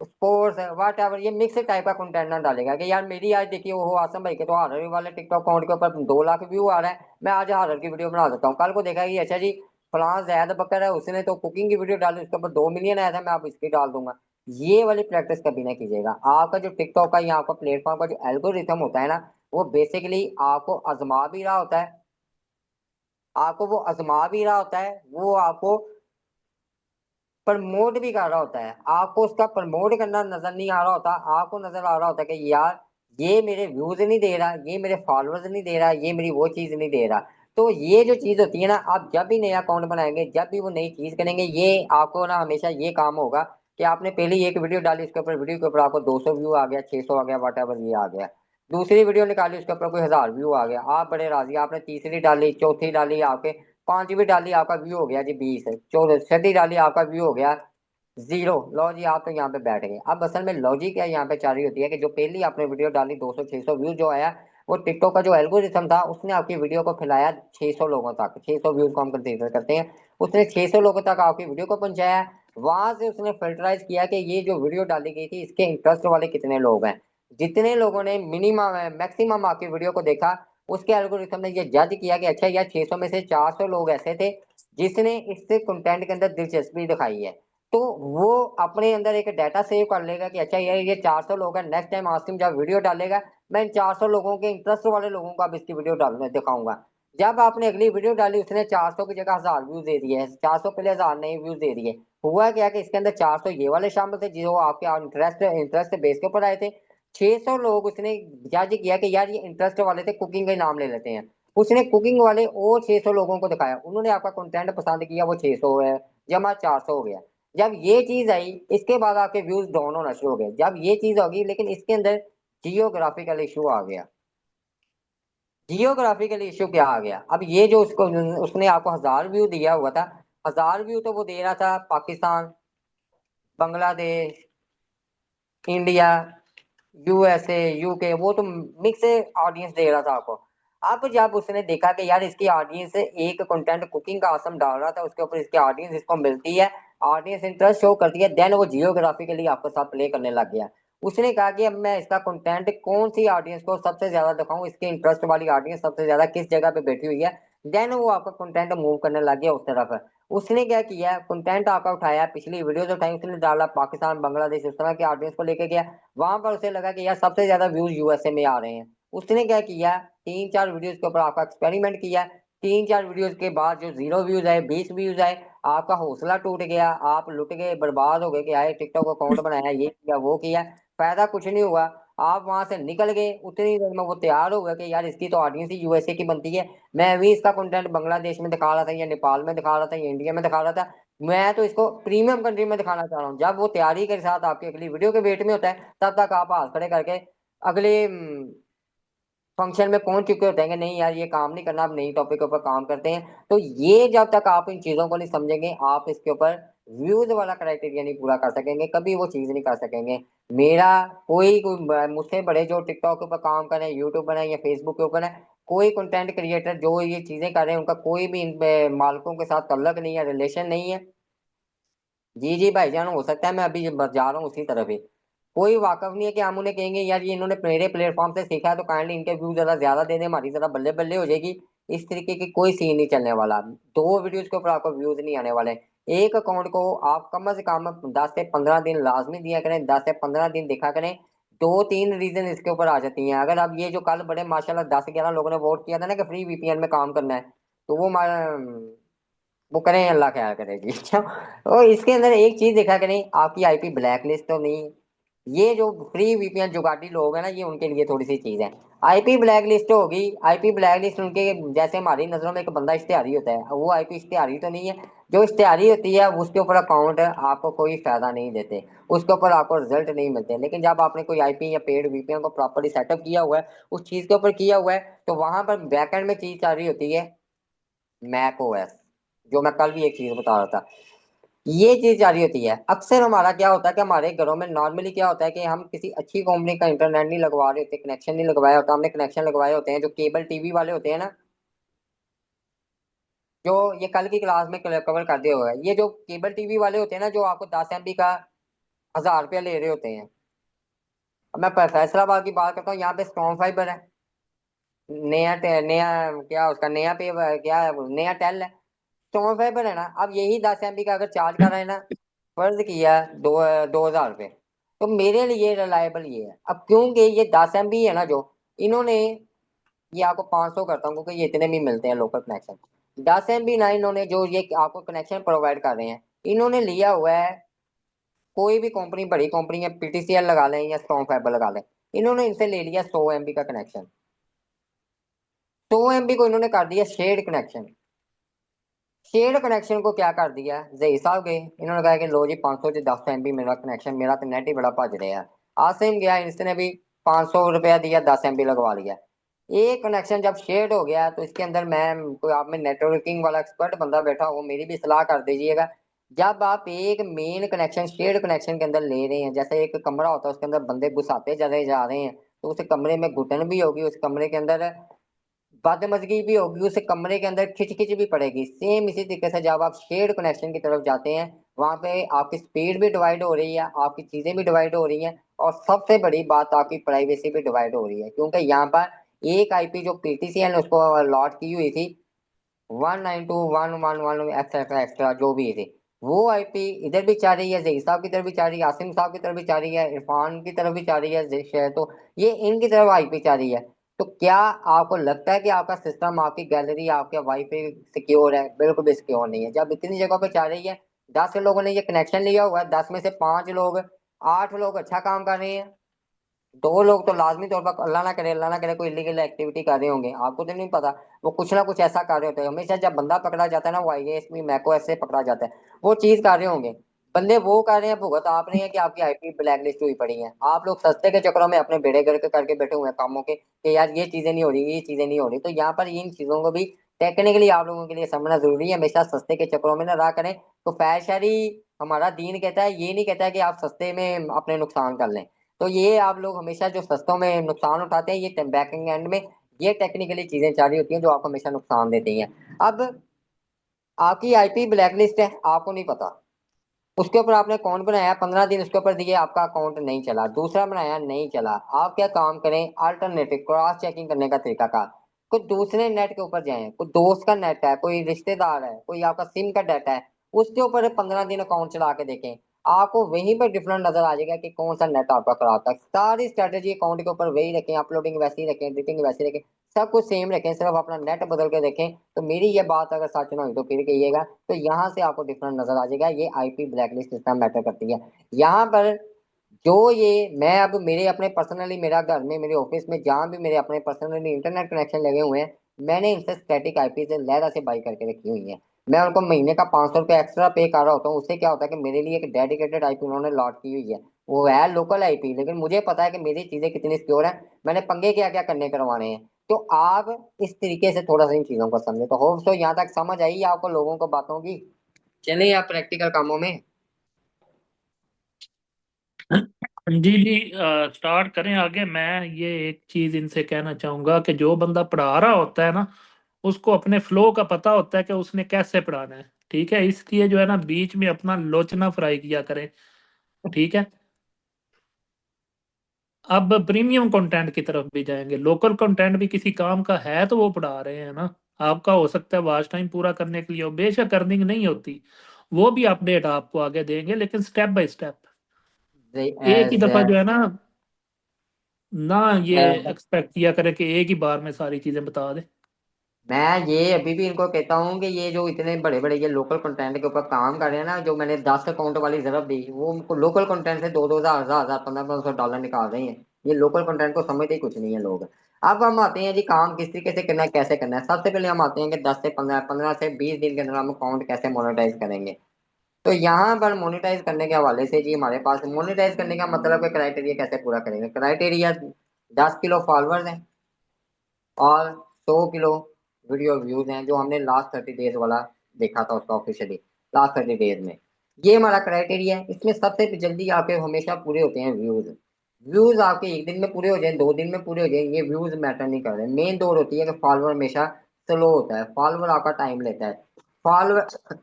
स्पोर्ट्स, वाट एवर, ये मिक्स टाइप का कंटेंट ना डालेगा कि यार मेरी आज देखिए वो आसम भाई के तो हॉरर वाले टिकटॉक अकाउंट के ऊपर 2 लाख व्यू आ रहा है, मैं आज हॉरर की वीडियो बना देता हूँ। कल को देखा कि अच्छा जी फलां जैद बकर है, उसने तो कुकिंग की वीडियो डाली, उसके ऊपर 2 मिलियन आया था, मैं आप इसकी डाल दूंगा। ये वाली प्रैक्टिस कभी ना कीजिएगा। आपका जो टिकटॉक का या आपका प्लेटफॉर्म का जो एल्गोरिथम होता है ना, वो बेसिकली आपको आजमा भी रहा होता है, आपको वो आजमा भी रहा होता है, वो आपको प्रमोट भी कर रहा होता है। आपको उसका प्रमोट करना नजर नहीं आ रहा होता, आपको नजर आ रहा होता है कि यार ये मेरे व्यूज नहीं दे रहा, ये मेरे फॉलोअर्स नहीं दे रहा, ये मेरी वो चीज नहीं दे रहा। तो ये जो चीज होती है ना, आप जब भी नया अकाउंट बनाएंगे, जब भी वो नई चीज करेंगे, ये आपको ना हमेशा ये काम होगा कि आपने पहले एक वीडियो डाली, उसके ऊपर वीडियो के ऊपर आपको 200 व्यू आ गया, 600 आ गया, वट एवर ये आ गया। दूसरी वीडियो निकाली, उसके ऊपर कोई 1000 व्यू आ गया, आप बड़े राजी। आपने तीसरी डाली, चौथी डाली, आपके पांचवी डाली, आपका व्यू हो गया जी 20, चौदह, छठी डाली, आपका व्यू हो गया 0। लो जी आप तो यहाँ पे बैठ गए। अब असल में लॉजिक क्या यहाँ पे चाह रही होती है कि जो पहली आपने वीडियो डाली 200-600 व्यू जो आया, वो टिकटॉक का जो एल्गोरिथम था उसने आपकी वीडियो को फैलाया 600 लोगों तक। 600 व्यूज को हम कंसीडर करते हैं, उसने 600 लोगों तक आपकी वीडियो को पहुंचाया। वहां से उसने फिल्टराइज किया कि ये जो वीडियो डाली गई थी इसके इंटरेस्ट वाले कितने लोग हैं। जितने लोगों ने मिनिमम मैक्सिमम आपकी वीडियो को देखा, उसके एल्गोरिथम ने ये जज किया कि अच्छा यार 600 में से 400 लोग ऐसे थे जिसने इससे कंटेंट के अंदर दिलचस्पी दिखाई है। तो वो अपने अंदर एक डाटा सेव कर लेगा कि अच्छा यार ये 400 लोग हैं, नेक्स्ट टाइम आसिम जब वीडियो डालेगा मैं इन 400 लोगों के इंटरेस्ट वाले लोगों को अब इसकी वीडियो डालने दिखाऊंगा। जब आपने अगली वीडियो डाली उसने 400 की जगह 1000 व्यूज दे दिए, 400 पहले 1000 नए व्यूज दे दिए। हुआ क्या कि इसके अंदर 400 ये वाले शामिल थे जो आपके इंटरेस्ट इंटरेस्ट बेस के ऊपर आए थे। 600 लोग उसने जज किया कि यार ये इंटरेस्ट वाले थे, कुकिंग का ही नाम ले लेते हैं। उसने कुकिंग वाले और 600 लोगों को दिखाया, उन्होंने आपका कंटेंट पसंद किया, वो 600 है, जमा 400 हो गया। जब ये चीज आई इसके बाद आपके व्यूज डाउन होना शुरू हो गए। जब ये चीज होगी, लेकिन इसके अंदर जियोग्राफिकल इशू आ गया। जियोग्राफिकल इशू क्या आ गया, अब ये जो उसको उसने आपको 1000 व्यू दिया हुआ था, 1000 व्यू तो वो दे रहा था Pakistan, Bangladesh, India, USA, UK, वो तो मिक्स ऑडियंस दे रहा था आपको। अब जब उसने देखा कि यार इसकी ऑडियंस एक कंटेंट कुकिंग का आसम डाल रहा था, उसके ऊपर इसकी ऑडियंस इसको मिलती है, ऑडियंस इंटरेस्ट शो करती है, देन वो जियोग्राफिकली आपके साथ प्ले करने लग गया। उसने कहा कि अब मैं इसका कंटेंट कौन सी ऑडियंस को सबसे ज्यादा दिखाऊं, इसके इंटरेस्ट वाली ऑडियंस सबसे ज्यादा किस जगह पे बैठी हुई है, देन वो आपका कंटेंट मूव करने लग गया उस तरफ। उसने क्या किया, कंटेंट आपका उठाया, पिछली वीडियोस उठाई, उसने डाला पाकिस्तान, बांग्लादेश, उस तरह की ऑडियंस को लेके गया। वहां पर उसे लगा कि यार सबसे ज्यादा व्यूज यूएसए में आ रहे हैं। उसने क्या किया, 3-4 वीडियोस के ऊपर आपका एक्सपेरिमेंट किया। 3-4 वीडियोस के बाद जो 0 व्यूज आए, 20 व्यूज आए, आपका हौसला टूट गया, आप लुट गए, बर्बाद हो गए कि आए टिकटॉक अकाउंट बनाया, ये किया वो किया, फायदा कुछ नहीं हुआ। आप वहां से निकल गए, उतनी देर में वो तैयार हो गया कि यार इसकी तो ऑडियंस ही यूएसए की बनती है, मैं भी इसका कंटेंट बांग्लादेश में दिखा रहा था, या नेपाल में दिखा रहा था, या इंडिया में दिखा रहा था, मैं तो इसको प्रीमियम कंट्री में दिखाना चाह रहा हूँ। जब वो तैयारी के साथ आपकी अगली वीडियो के वेट में होता है, तब तक आप हाथ खड़े करके अगले फंक्शन में पहुंच चुके होते हैं कि नहीं यार ये काम नहीं करना, अब नई टॉपिक के ऊपर काम करते हैं। तो ये जब तक आप इन चीजों को नहीं समझेंगे, आप इसके ऊपर व्यूज वाला क्राइटेरिया नहीं पूरा कर सकेंगे, कभी वो चीज नहीं कर सकेंगे। मेरा कोई मुझसे बड़े जो टिकटॉक के ऊपर काम कर रहे हैं, यूट्यूब पर है या फेसबुक के ऊपर है, कोई कंटेंट क्रिएटर जो ये चीजें कर रहे हैं, उनका कोई भी इन पे मालिकों के साथ तल्लक नहीं है, रिलेशन नहीं है। जी जी भाईजान, हो सकता है मैं अभी जा रहा हूँ उसी तरफ ही। कोई वाकफ नहीं है कि हम उन्हें कहेंगे यार ये इन्होंने मेरे प्लेटफॉर्म से सीखा है तो काइंडली इनके व्यू जरा ज्यादा दे दें, हमारी जरा बल्ले बल्ले हो जाएगी। इस तरीके की कोई सीन नहीं चलने वाला। 2 वीडियोस के ऊपर आपको व्यूज नहीं आने वाले। एक अकाउंट को आप कम से कम 10 से 15 दिन लाजमी दिया करें, 10 से 15 दिन देखा करें। 2-3 रीजन इसके ऊपर आ जाती हैं। अगर अब ये जो कल बड़े माशाल्लाह 10-11 लोगों ने वोट किया था ना कि फ्री वीपीएन में काम करना है, तो वो करें, अल्लाह ख्याल करेगी। अच्छा, और इसके अंदर एक चीज देखा करें, आपकी आईपी ब्लैक लिस्ट तो नहीं। ये जो फ्री वीपीएन जुगाड़ी लोग हैं ना, ये उनके लिए थोड़ी सी चीज है। आईपी ब्लैक लिस्ट होगी, आईपी ब्लैक लिस्ट उनके, जैसे हमारी नजरों में एक बंदा इश्तेहारी होता है, वो आईपी इश्तेहारी तो नहीं है। जो इश्तेहारी होती है उसके ऊपर अकाउंट आपको कोई फायदा नहीं देते, उसके ऊपर आपको रिजल्ट नहीं मिलते। लेकिन जब आपने कोई आईपी या पेड वीपीएन को प्रॉपर्ली सेटअप किया हुआ है, उस चीज के ऊपर किया हुआ है, तो वहां पर बैकएंड में चीज चल रही होती है, मैक ओएस। जो मैं कल भी एक चीज बता रहा था, ये चीज जारी होती है। अक्सर हमारा क्या होता है कि हमारे घरों में नॉर्मली क्या होता है कि हम किसी अच्छी कंपनी का इंटरनेट नहीं लगवा रहे होते, कनेक्शन नहीं लगवाया होता, हमने कनेक्शन लगवाए होते हैं जो केबल टीवी वाले होते हैं ना, जो ये कल की क्लास में कवर कर दिया हुआ है, ये जो केबल टीवी वाले होते हैं ना, जो आपको 10 MB का 1000 रुपया ले रहे होते हैं। अब मैं फैसलाबाद की बात करता हूँ, यहाँ पे स्ट्रॉन्ग फाइबर है, नया क्या उसका नया पे क्या है, नया टेल है, स्ट्रॉन्ग फाइबर है ना। अब यही 10 MB का अगर चार्ज कर रहे हैं ना, फर्ज किया 2000 रुपये, तो मेरे लिए रिलायबल ये है। अब क्योंकि ये 10 MB है ना, जो इन्होंने, ये आपको 500 करता हूँ क्योंकि ये इतने भी मिलते हैं लोकल कनेक्शन। 10 MB ना, इन्होंने जो ये आपको कनेक्शन प्रोवाइड कर रहे हैं, इन्होंने लिया हुआ है, कोई भी कंपनी, बड़ी कंपनी है, पीटीसीएल लगा लें या स्ट्रॉन्ग फाइबर लगा लें, इन्होंने इनसे ले लिया 100 MB का कनेक्शन। 100 MB को इन्होंने कर दिया शेड कनेक्शन। शेड कनेक्शन को क्या कर दिया, जही साहब गए, इन्होंने कहा कि लो जी 500 से 10 MB मेरा कनेक्शन, मेरा तो नेट ही बड़ा भज रहा है। आसिम गया, इसने भी 500 रुपया दिया, 10 MB लगवा लिया। एक कनेक्शन जब शेड हो गया, तो इसके अंदर मैं, कोई आप में नेटवर्किंग वाला एक्सपर्ट बंदा बैठा हो, मेरी भी सलाह कर दीजिएगा। जब आप एक मेन कनेक्शन शेड कनेक्शन के अंदर ले रहे हैं, जैसे एक कमरा होता है उसके अंदर बंदे घुसाते चले जा रहे हैं, तो उस कमरे में घुटन भी होगी, उस कमरे के अंदर बदमजगी भी होगी, उस कमरे के अंदर खिच खिच भी पड़ेगी। सेम इसी तरीके से जब आप शेड कनेक्शन की तरफ जाते हैं, वहां पे आपकी स्पीड भी डिवाइड हो रही है, आपकी चीजें भी डिवाइड हो रही हैं, और सबसे बड़ी बात आपकी प्राइवेसी भी डिवाइड हो रही है। क्योंकि यहाँ पर एक आईपी जो पीटीसीएल ने उसको अलॉट की हुई थी, 192.111 एक्सेट्रा एक्स्ट्रा जो भी थी, वो आईपी इधर भी चाह रही है, जही साहब की तरफ भी चाह रही है, आसिम साहब की तरफ भी चाह रही है, इरफान की तरफ भी चाह रही है, तो ये इनकी तरफ आईपी चाह रही है। तो क्या आपको लगता है कि आपका सिस्टम, आपकी गैलरी, आपके वाईफाई सिक्योर है? बिल्कुल भी सिक्योर नहीं है। जब इतनी जगह पे चाह रही है, 10 लोगों ने ये कनेक्शन लिया हुआ है, 10 में से 5 लोग, 8 लोग अच्छा काम कर रहे हैं, दो लोग तो लाजमी तौर पर, अल्लाह ना करे कोई इलीगल एक्टिविटी कर रहे होंगे, आपको तो नहीं पता। वो कुछ ना कुछ ऐसा कर रहे होते हैं। हमेशा जब बंदा पकड़ा जाता है ना, वो आईएएस में मैको ऐसे पकड़ा जाता है, वो चीज कर रहे होंगे। बंदे वो कर रहे हैं, भुगत आप नहीं है कि आपकी आईपी ब्लैक लिस्ट हुई पड़ी है। आप लोग सस्ते के चक्करों में अपने बेड़े गर्क करके बैठे हुए हैं कामों के, कि यार ये चीजें नहीं हो रही, ये चीजें नहीं हो रही। तो यहाँ पर इन चीजों को भी टेक्निकली आप लोगों के लिए समझना जरूरी है। हमेशा सस्ते के चक्करों में ना रहा करें। तो फैशरी, हमारा दीन कहता है, ये नहीं कहता है कि आप सस्ते में अपने नुकसान कर लें। तो ये आप लोग हमेशा जो सस्तों में नुकसान उठाते हैं, ये बैकिंग एंड में ये टेक्निकली चीजें चालू होती हैं जो आपको हमेशा नुकसान देती हैं। अब आपकी आईपी ब्लैकलिस्ट है, आपको नहीं पता। उसके ऊपर आपने अकाउंट बनाया, 15 दिन उसके ऊपर दिए, आपका अकाउंट नहीं चला। दूसरा बनाया, नहीं चला। आप क्या काम करें, अल्टरनेटिव क्रॉस चेकिंग करने का तरीका का, कुछ दूसरे नेट के ऊपर जाएं। कोई दोस्त का नेट है, कोई रिश्तेदार है, कोई आपका सिम का डाटा है, उसके ऊपर 15 दिन अकाउंट चला के देखें। आपको वहीं पर डिफरेंट नजर आ जाएगा कि कौन सा नेट आपका खराब था। सारी स्ट्रेटेजी अकाउंट के ऊपर वही रखें, अपलोडिंग वैसे ही रखें, एडिटिंग वैसे ही रखें, सब कुछ सेम रखें, सिर्फ अपना नेट बदल के देखें। तो मेरी ये बात अगर सच ना हुई तो फिर कहिएगा। तो यहाँ से आपको डिफरेंट नजर आ जाएगा, ये आईपी ब्लैकलिस्ट सिस्टम मैटर करती है। यहाँ पर जो ये मैं अब मेरे अपने पर्सनली, मेरा घर में, मेरे ऑफिस में, जहाँ भी मेरे अपने पर्सनली इंटरनेट कनेक्शन लगे हुए हैं, मैंने इनसे स्टैटिक आईपी से लहरा से बाई करके रखी हुई है। मैं उनको महीने का 500 रुपये एक्स्ट्रा पे कर रहा होता हूँ। उससे क्या होता है कि मेरे लिए एक डेडिकेटेड आईपी उन्होंने लॉट की हुई है। वो है लोकल आईपी, लेकिन मुझे पता है कि मेरी चीजें कितनी सिक्योर है, मैंने पंगे क्या क्या करने करवाने हैं। तो आप इस तरीके से थोड़ा सा इन चीजों को समझे। तो होप सो यहाँ तक समझ आई आपको लोगों को बातों की। चलिए आप प्रैक्टिकल कामों में। जी जी, स्टार्ट करें आगे। मैं ये एक चीज इनसे कहना चाहूंगा कि जो बंदा पढ़ा रहा होता है ना, उसको अपने फ्लो का पता होता है कि उसने कैसे पढ़ाना है। ठीक है, इसलिए जो है ना, बीच में अपना लोचना फ्राई किया करें। ठीक है। अब प्रीमियम कंटेंट की तरफ भी जाएंगे। लोकल कंटेंट भी किसी काम का है तो वो पढ़ा रहे हैं ना। आपका हो सकता है वॉच टाइम पूरा करने के लिए हो, बेशक अर्निंग नहीं होती, वो भी अपडेट आपको आगे देंगे, लेकिन स्टेप बाय स्टेप। एक ही एज दफा जो है ना, ना ये एज एक्सपेक्ट किया करें कि एक ही बार में सारी चीजें बता दे। मैं ये अभी भी इनको कहता हूँ कि ये जो इतने बड़े बड़े ये लोकल कंटेंट के ऊपर काम कर रहे हैं ना, जो मैंने 10 अकाउंट वाली जरूरत दी, वो उनको लोकल कंटेंट से 2-2 हजार, 1000, 1500 डॉलर निकाल रहे हैं। ये लोकल कंटेंट को समझते ही कुछ नहीं है लोग। अब हम आते हैं जी, काम किस तरीके से करना है, कैसे करना है। सबसे पहले हम आते हैं कि 10 से 15, 15 से 20 दिन के अंदर हम अकाउंट कैसे मोनेटाइज करेंगे। तो यहाँ पर मोनेटाइज करने के हवाले से जी, हमारे पास मोनेटाइज करने का मतलब है क्राइटेरिया कैसे पूरा करेंगे। क्राइटेरिया, 10 किलो फॉलोअर्स हैं और 100 किलो वीडियो व्यूज हैं, जो हमने लास्ट 30 डेज वाला देखा था उसका ऑफिशियली, लास्ट 30 डेज में। ये हमारा क्राइटेरिया है। इसमें सबसे जल्दी आपके हमेशा पूरे होते हैं व्यूज। व्यूज आपके एक दिन में पूरे हो जाए, 2 दिन में पूरे हो जाए, ये व्यूज मैटर नहीं कर रहे। मेन दौड़ होती है कि फॉलोअर हमेशा स्लो होता है, फॉलोअर आपका टाइम लेता है। फॉलोअर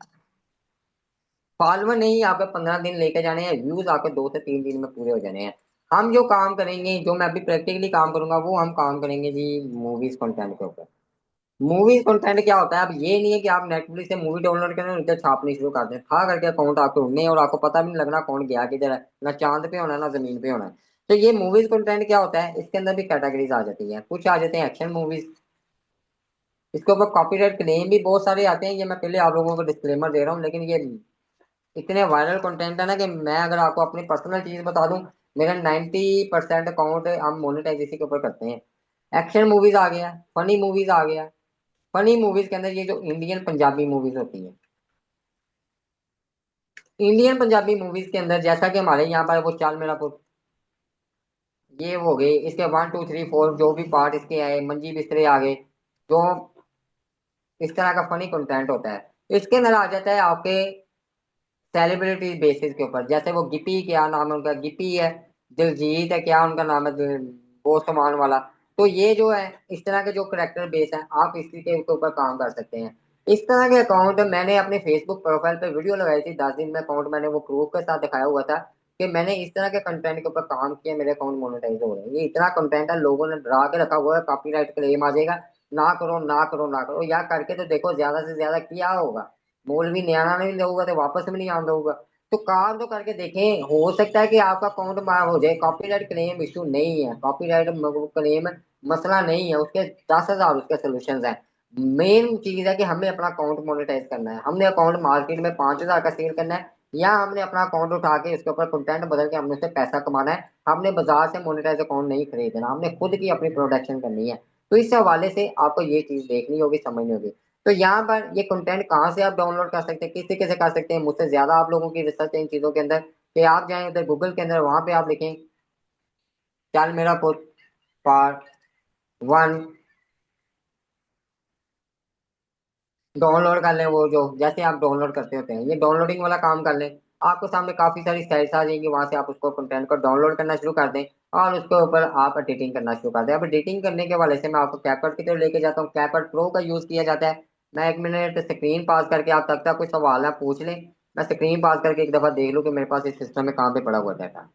फॉलोअर नहीं आपके 15 दिन लेके जाने हैं, व्यूज आपके 2 से 3 दिन में पूरे हो जाने हैं। हम जो काम करेंगे, जो मैं अभी प्रैक्टिकली काम करूंगा, वो हम काम करेंगे जी मूवीज कंटेंट के ऊपर। मूवीज कंटेंट क्या होता है, अब ये नहीं है कि आप नेटफ्लिक्स से मूवी डाउनलोड करें और उधर छापनी शुरू कर दें, खा करके अकाउंट आपके उड़ने हैं और आपको पता भी नहीं लगना कौन गया किधर है, ना चांद पे होना है ना जमीन पे होना है। तो ये मूवीज कंटेंट क्या होता है, इसके अंदर भी कैटेगरीज आ जाती है। कुछ आ जाते हैं एक्शन मूवीज, इसके ऊपर कॉपीराइट क्लेम भी बहुत सारे आते हैं। ये मैं पहले आप लोगों को डिस्क्लेमर दे रहा हूँ, लेकिन ये इतने वायरल कंटेंट है ना कि मैं अगर आपको अपनी पर्सनल चीज बता दूं, मेरा 90% अकाउंट हम मोनेटाइज इसी के ऊपर करते हैं। एक्शन मूवीज आ गया, फनी मूवीज आ गया। फनी मूवीज के अंदर ये जो इंडियन पंजाबी मूवीज होती हैं, इंडियन पंजाबी मूवीज के अंदर जैसा कि हमारे यहाँ पर वो चाल मेरा पुत, ये हो गए, इसके 1, 2, 3, 4 जो भी पार्ट इसके आए, मंजी बिस्तरे आ गए, जो इस तरह का फनी कंटेंट होता है। इसके अंदर आ जाता है आपके सेलिब्रिटी बेसिस के ऊपर, जैसे वो गिपी, क्या नाम है उनका, गिपी है, दिलजीत है, क्या उनका नाम है, वो सामान वाला। तो ये जो है, इस तरह के जो करेक्टर बेस है, आप इसी के ऊपर काम कर सकते हैं। इस तरह के अकाउंट मैंने अपने फेसबुक प्रोफाइल पे वीडियो लगाई थी, 10 दिन में अकाउंट मैंने वो प्रूफ के साथ दिखाया हुआ था कि मैंने इस तरह के कंटेंट के ऊपर काम किया, मेरे अकाउंट मोनेटाइज हो रहे हैं। ये इतना कंटेंट है, लोगों ने डरा के रखा हुआ है कॉपीराइट क्लेम आ जाएगा, ना करो ना करो ना करो। या करके तो देखो, ज्यादा से ज्यादा क्या होगा, मौलवी न्याना नहीं दूंगा तो वापस भी नहीं आना दूंगा। तो काम तो करके देखें, हो सकता है कि आपका अकाउंट मार हो जाए। कॉपीराइट क्लेम इशू नहीं है, कॉपीराइट क्लेम मसला नहीं है, उसके 10,000 उसके सोल्यूशन है। मेन चीज है कि हमें अपना अकाउंट मोनेटाइज करना है। हमने अकाउंट मार्केट में 5,000 का सेल करना है, या हमने अपना अकाउंट उठा के इसके ऊपर कंटेंट बदल के हमने उससे पैसा कमाना है। हमने बाजार से मोनेटाइज अकाउंट नहीं खरीदना, हमने खुद की अपनी प्रोडक्शन करनी है। तो इस हवाले से आपको ये चीज देखनी होगी, समझनी होगी। तो यहाँ पर ये कंटेंट कहाँ से आप डाउनलोड कर सकते हैं, किस तरीके से कर सकते हैं, मुझसे ज्यादा आप लोगों की रिसर्च है इन चीजों के अंदर, कि आप जाएं उधर गूगल के अंदर, वहां पे आप लिखें चल मेरा पुत पार्ट 1, डाउनलोड कर लें। वो जो जैसे आप डाउनलोड करते होते हैं, ये डाउनलोडिंग वाला काम कर लें। आपको सामने काफी सारी साइट्स आ जाएंगी, वहां से आप उसको कंटेंट को डाउनलोड करना शुरू कर दें और उसके ऊपर आप एडिटिंग करना शुरू कर दें। अब एडिटिंग करने के वाले से मैं आपको कैपकट की तरफ लेके जाता हूँ। कैपकट प्रो का यूज किया जाता है। मैं 1 मिनट स्क्रीन पास करके, आप तक तक कोई सवाल है पूछ लें, मैं स्क्रीन पास करके एक दफा देख लूँ कि मेरे पास इस सिस्टम में कहाँ पे पड़ा हुआ डाटा।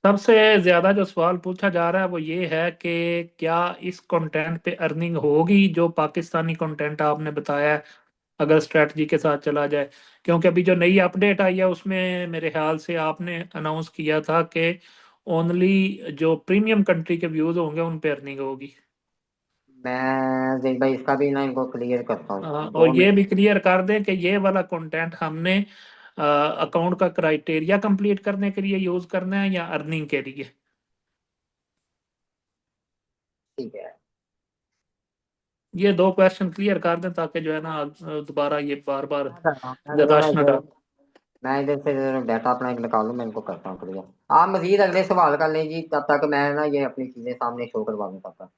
सबसे ज्यादा जो सवाल पूछा जा रहा है वो ये है कि क्या इस कंटेंट पे अर्निंग होगी, जो पाकिस्तानी कंटेंट आपने बताया है, अगर स्ट्रेटजी के साथ चला जाए। क्योंकि अभी जो नई अपडेट आई है उसमें मेरे ख्याल से आपने अनाउंस किया था कि ओनली जो प्रीमियम कंट्री के व्यूज होंगे उन पे अर्निंग होगी। मैं जी भाई इसका भी ना इनको क्लियर करता हूँ और दो ये मिनट भी क्लियर कर दें कि ये वाला कंटेंट हमने अकाउंट का क्राइटेरिया कंप्लीट करने के लिए यूज करना है या अर्निंग के लिए। ठीक है। ये दो क्वेश्चन क्लियर कर दें ताकि जो है ना दोबारा ये बार बार मैं करता हूँ, मैं जरा रश ना इधर, डाल। मैं इधर से डाटा अपना एक निकालूं, मैं इनको करता हूँ क्लियर। आप मजीद अगले सवाल कर लें जी, तब तक मैं ना ये अपनी चीजें सामने शो करवा दूँ तब तक।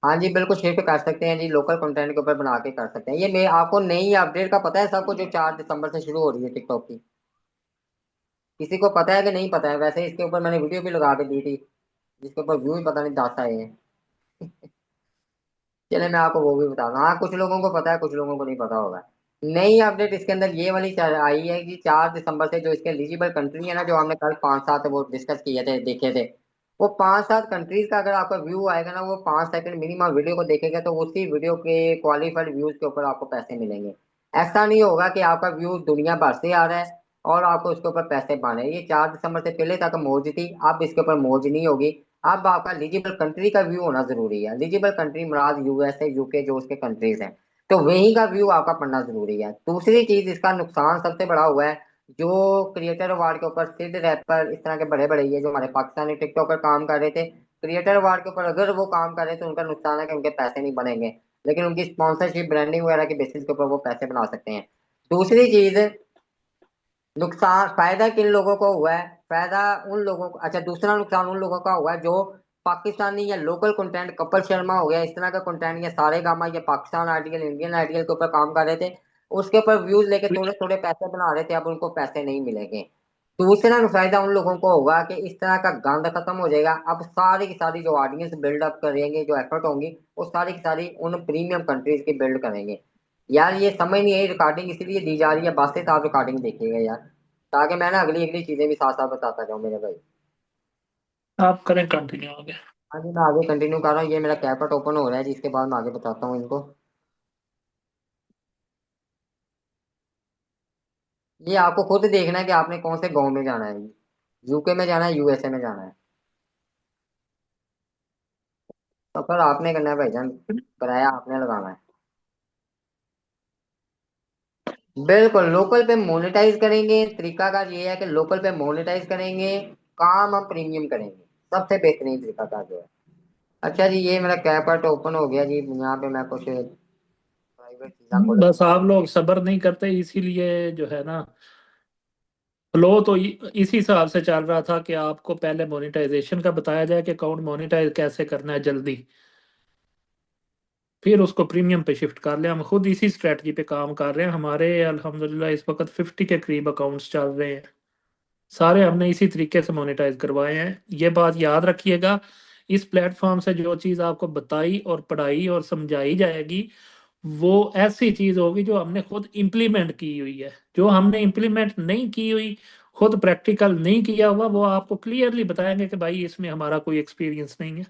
हाँ जी बिल्कुल, शिफ्ट कर सकते हैं जी, लोकल कंटेंट के ऊपर बना के कर सकते हैं। ये मैं आपको नई अपडेट का पता है सबको, जो 4 दिसंबर से शुरू हो रही है टिकटॉक की? किसी को पता है कि नहीं पता है? वैसे इसके ऊपर मैंने वीडियो भी लगा के दी थी, जिसके ऊपर व्यू ही पता नहीं 10 आए हैं। चले मैं आपको वो भी बता दूं। हाँ कुछ लोगों को पता है, कुछ लोगों को नहीं पता होगा। नई अपडेट इसके अंदर ये वाली आई है कि 4 दिसंबर से जो इसके एलिजिबल कंट्री है ना, जो हमने कल 5-7 वो डिस्कस किए थे, देखे थे, वो 5-7 कंट्रीज का अगर आपका व्यू आएगा ना, वो 5 सेकंड मिनिमम वीडियो को देखेगा, तो उसी वीडियो के क्वालिफाइड व्यूज के ऊपर आपको पैसे मिलेंगे। ऐसा नहीं होगा कि आपका व्यू दुनिया भर से आ रहा है और आपको उसके ऊपर पैसे पाने। ये 4 दिसंबर से पहले तक मौज थी, अब इसके ऊपर मौज नहीं होगी। अब आपका एलिजिबल कंट्री का व्यू होना जरूरी है। एलिजिबल कंट्री मुराद यूएसए यूके जो उसके कंट्रीज हैं, तो वहीं का व्यू आपका पढ़ना जरूरी है। दूसरी चीज, इसका नुकसान सबसे बड़ा हुआ है, जो क्रिएटर अवार्ड के ऊपर सिड रैपर इस तरह के बड़े बड़े ये जो हमारे पाकिस्तानी टिकटॉकर काम कर रहे थे, क्रिएटर अवार्ड के ऊपर अगर वो काम कर रहे थे, तो उनका नुकसान है कि उनके पैसे नहीं बनेंगे, लेकिन उनकी स्पॉन्सरशिप ब्रांडिंग वगैरह के बेसिस के ऊपर वो पैसे बना सकते हैं। दूसरी चीज, नुकसान फायदा किन लोगों को हुआ है? फायदा उन लोगों को, अच्छा दूसरा नुकसान उन लोगों का हुआ है जो पाकिस्तानी या लोकल कंटेंट, कपिल शर्मा हो गया, इस तरह का कंटेंट, या सारे गामा या पाकिस्तान आइडियल, इंडियन आइडियल के ऊपर काम कर रहे थे, उसके ऊपर व्यूज लेके थोड़े थोड़े पैसे बना रहे थे, अब उनको पैसे नहीं मिलेंगे। दूसरा फायदा उन लोगों को होगा कि इस तरह का गंद खत्म हो जाएगा। अब सारी की सारी जो ऑडियंस बिल्डअप करेंगे, जो एफर्ट होंगी, वो सारी की सारी उन प्रीमियम कंट्रीज की बिल्ड करेंगे। यार ये समझ नहीं आई, रिकॉर्डिंग इसीलिए दी जा रही है, बस से आप रिकॉर्डिंग देखिएगा यार, ताकि मैं ना अगली अगली चीजें भी साथ साथ बताता जाऊँ मेरे भाई। आप करें कंटिन्यू आगे। हाँ जी मैं आगे कंटिन्यू कर रहा हूँ, ये मेरा कैपकट ओपन हो रहा है जी, इसके बाद मैं आगे बताता हूँ इनको। ये आपको खुद देखना है कि आपने कौन से गांव में जाना है, यूके में जाना है, यूएसए में जाना है। तो फिर आपने करना है भाईजान, किराया आपने लगाना है। बिल्कुल लोकल पे मोनेटाइज करेंगे, तरीकाकार ये है कि लोकल पे मोनेटाइज करेंगे, काम हम प्रीमियम करेंगे, सबसे बेहतरीन तरीकाकार जो है। अच्छा जी ये मेरा कैपकट ओपन हो गया जी, यहाँ पे मैं कुछ प्राइवेट चीज़ा को बस लिखता हूँ। आप लोग सब्र नहीं करते, इसीलिए जो है ना फ्लो तो इसी हिसाब से चल रहा था कि आपको पहले मोनेटाइजेशन का बताया जाए कि अकाउंट मोनेटाइज कैसे करना है जल्दी, फिर उसको प्रीमियम पे शिफ्ट कर ले। हम खुद इसी स्ट्रेटजी पे काम कर रहे हैं। हमारे अल्हम्दुलिल्लाह इस वक्त 50 के करीब अकाउंट्स चल रहे हैं, सारे हमने इसी तरीके से मोनेटाइज करवाए हैं। ये बात याद रखिएगा, इस प्लेटफॉर्म से जो चीज़ आपको बताई और पढ़ाई और समझाई जाएगी वो ऐसी चीज़ होगी जो हमने खुद इम्प्लीमेंट की हुई है। जो हमने इम्प्लीमेंट नहीं की हुई, खुद प्रैक्टिकल नहीं किया हुआ, वो आपको क्लियरली बताएंगे कि भाई इसमें हमारा कोई एक्सपीरियंस नहीं है।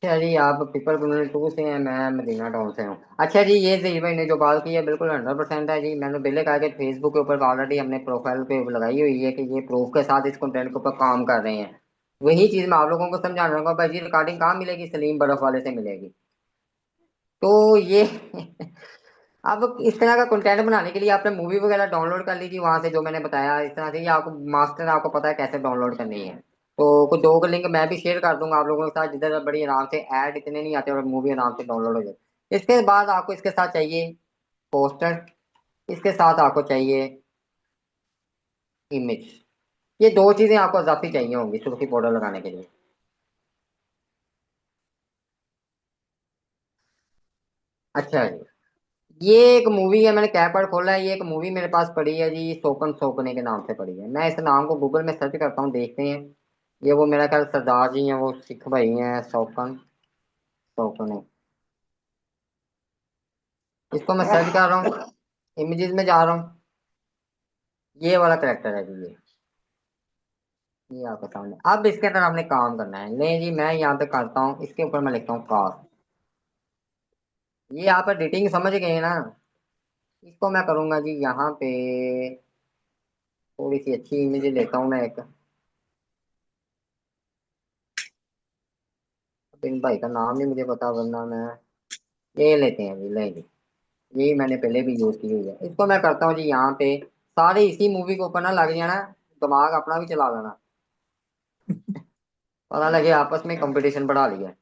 अच्छा जी आप पीपल कम्युनिटी 2 से हैं, मैं मदीना टाउन से हूँ। अच्छा जी ये जी भाई ने जो बात की है बिल्कुल 100% है जी। मैंने पहले कहा कि फेसबुक के ऊपर ऑलरेडी हमने प्रोफाइल पे लगाई हुई है कि ये प्रूफ के साथ इस कंटेंट के ऊपर काम कर रहे हैं। वही चीज मैं आप लोगों को समझा रहा हूँ भाई जी, रिकॉर्डिंग कहाँ मिलेगी, सलीम बर्फ वाले से मिलेगी। तो ये अब इस तरह का कंटेंट बनाने के लिए आपने मूवी वगैरह डाउनलोड कर ली थी वहां से, जो मैंने बताया इस तरह से, ये आपको मास्टर आपको पता है कैसे डाउनलोड करनी है। तो कुछ दो लिंक मैं भी शेयर कर दूंगा आप लोगों के साथ, जिधर बड़ी आराम से ऐड इतने नहीं आते और मूवी आराम से डाउनलोड हो जाए। इसके बाद आपको इसके साथ चाहिए पोस्टर, इसके साथ आपको चाहिए इमेज। ये दो चीजें आपको इजाफी चाहिए होंगी सुर्खी पाउडर लगाने के लिए। अच्छा जी, ये एक मूवी है, मैंने कैपर्ड खोला है, ये एक मूवी मेरे पास पड़ी है जी, सोकन सोकने के नाम से पड़ी है। मैं इस नाम को गूगल में सर्च करता हूँ, देखते हैं। ये वो मेरा ख्याल सरदार जी हैं, वो सिख भाई हैं, सोकन सोकने। इसको मैं सर्च कर रहा हूँ, इमेजेस में जा रहा हूँ। ये वाला करेक्टर है जी, ये आपके सामने। अब इसके अंदर हमने काम करना है, ले जी मैं यहाँ पे करता हूँ, इसके ऊपर मैं लिखता हूँ कास्ट। ये आप एडिटिंग समझ गए ना। इसको मैं करूंगा जी यहाँ पे, थोड़ी सी अच्छी इमेज लेता हूँ मैं एक। अब इन भाई का नाम नहीं मुझे पता, वरना मैं ये लेते हैं जी, ले जी। यही मैंने पहले भी यूज की हुई है। इसको मैं करता हूँ जी यहाँ पे, सारे इसी मूवी के ऊपर ना लग जाना, दिमाग अपना भी चला लेना, पता लगे आपस में कंपटीशन बढ़ा लिया।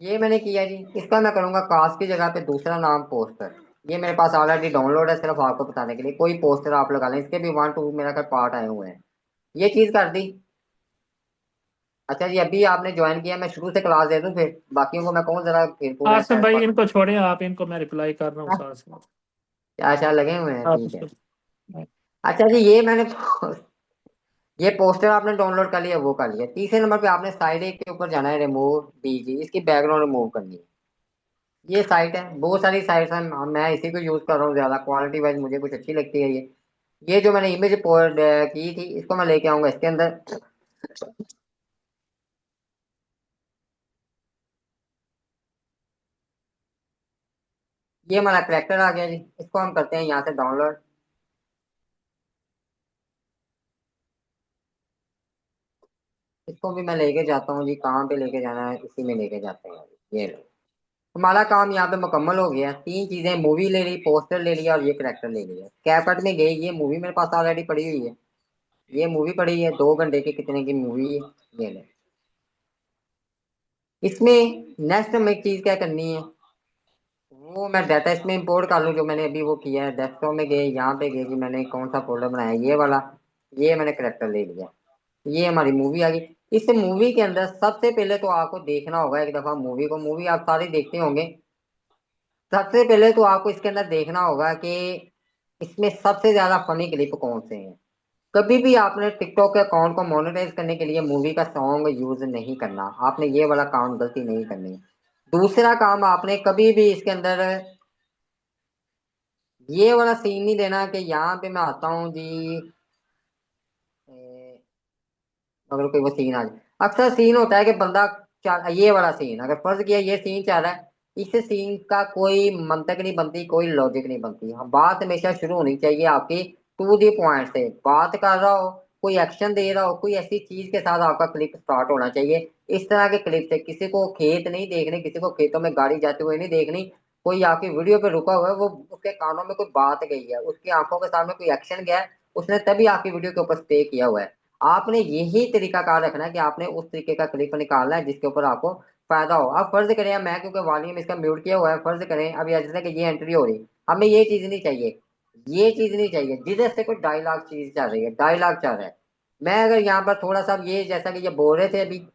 ये मैंने किया जी। इसका मैं करूंगा कास्ट की जगह पे दूसरा नाम पोस्टर। ये मेरे पास ऑलरेडी डाउनलोड है, सिर्फ आपको बताने के लिए। कोई पोस्टर आप लगा लें, इसके भी 1 2 मेरा का पार्ट आए हुए हैं। ये चीज कर दी। अच्छा जी, अभी आपने ज्वाइन किया, मैं शुरू से क्लास दे दूं, फिर बाकियों को मैं कहूँ जरा फिर पूरा आसिम भाई टाइम। इनको छोड़े आप, इनको मैं रिप्लाई कर रहा हूँ साथ साथ। क्या क्या लगे हुए हैं, आप ठीक है। उसको अच्छा जी, ये मैंने ये पोस्टर आपने डाउनलोड कर लिया, वो कर लिया। तीसरे नंबर पे आपने साइड एक के ऊपर जाना है, रिमूव डीजी, इसकी बैकग्राउंड रिमूव करनी है। ये साइट है, बहुत सारी साइट्स हैं, मैं इसी को यूज कर रहा हूँ ज्यादा, क्वालिटी वाइज मुझे कुछ अच्छी लगती है ये जो मैंने इमेज पोस्ट की थी, इसको मैं लेके आऊंगा इसके अंदर। ये हमारा करेक्टर आ गया जी, इसको हम करते हैं यहाँ से डाउनलोड। इसको भी मैं लेके जाता हूँ जी, कहाँ पे लेके जाना है, इसी में लेके जाते हैं। ये लो, हमारा काम यहाँ पे मुकम्मल हो गया। तीन चीजें, मूवी ले ली, पोस्टर ले लिया और ये करेक्टर ले लिया। कैपकट में गई, ये मूवी मेरे पास ऑलरेडी पड़ी हुई है। ये मूवी पड़ी है, 2 घंटे की कितने की मूवी है। ये ले, इसमें नेक्स्ट हमें एक चीज क्या करनी है, वो मैं डाटा इसमें इंपोर्ट कर लूँ, जो मैंने अभी वो किया है। डेस्कटॉप में गए, यहाँ पे गए कि मैंने कौन सा फोल्डर बनाया, ये वाला। ये मैंने करेक्टर ले लिया। ये हमारी मूवी आ गई। इस मूवी के अंदर सबसे पहले तो आपको देखना होगा एक दफा मूवी को, मूवी आप सारे देखते होंगे। सबसे पहले तो आपको इसके अंदर देखना होगा कि इसमें सबसे ज्यादा फनी क्लिप कौन से हैं। कभी भी आपने टिकटॉक के अकाउंट को मोनेटाइज करने के लिए मूवी का सॉन्ग यूज नहीं करना, आपने ये वाला काम गलती नहीं करनी। दूसरा काम, आपने कभी भी इसके अंदर ये वाला सीन नहीं देना कि यहाँ पे मैं आता हूँ जी, अगर कोई वो सीन आ जाए। अक्सर सीन होता है कि बंदा ये वाला सीन, अगर फर्ज किया ये सीन चल रहा है, इस सीन का कोई मंतक नहीं बनती, कोई लॉजिक नहीं बनती। हाँ, बात हमेशा शुरू होनी चाहिए आपकी टू दी पॉइंट से। बात कर रहा हो, कोई एक्शन दे रहा हो, कोई ऐसी चीज के साथ आपका क्लिप स्टार्ट होना चाहिए। इस तरह के क्लिप से किसी को खेत नहीं देखने, किसी को खेतों में गाड़ी जाते हुए नहीं देखनी। कोई आपकी वीडियो पे रुका हुआ है, वो उसके कानों में कोई बात गई है, उसकी आंखों के सामने कोई एक्शन गया है, उसने तभी आपकी वीडियो के ऊपर स्टे किया हुआ है। आपने यही तरीका कार रखना है कि आपने उस तरीके का क्लिप निकालना है जिसके ऊपर आपको फायदा हो। अब फर्ज करें, मैं क्योंकि वॉल्यूम इसका म्यूट किया हुआ है, फर्ज करें अब जैसे कि ये एंट्री हो रही, हमें ये चीज नहीं चाहिए। ये चीज नहीं चाहिए जिधर से कोई डायलॉग चीज चल रही है, डायलॉग चल रहा है। मैं अगर यहाँ पर थोड़ा सा ये, जैसा कि ये बोल रहे थे अभी,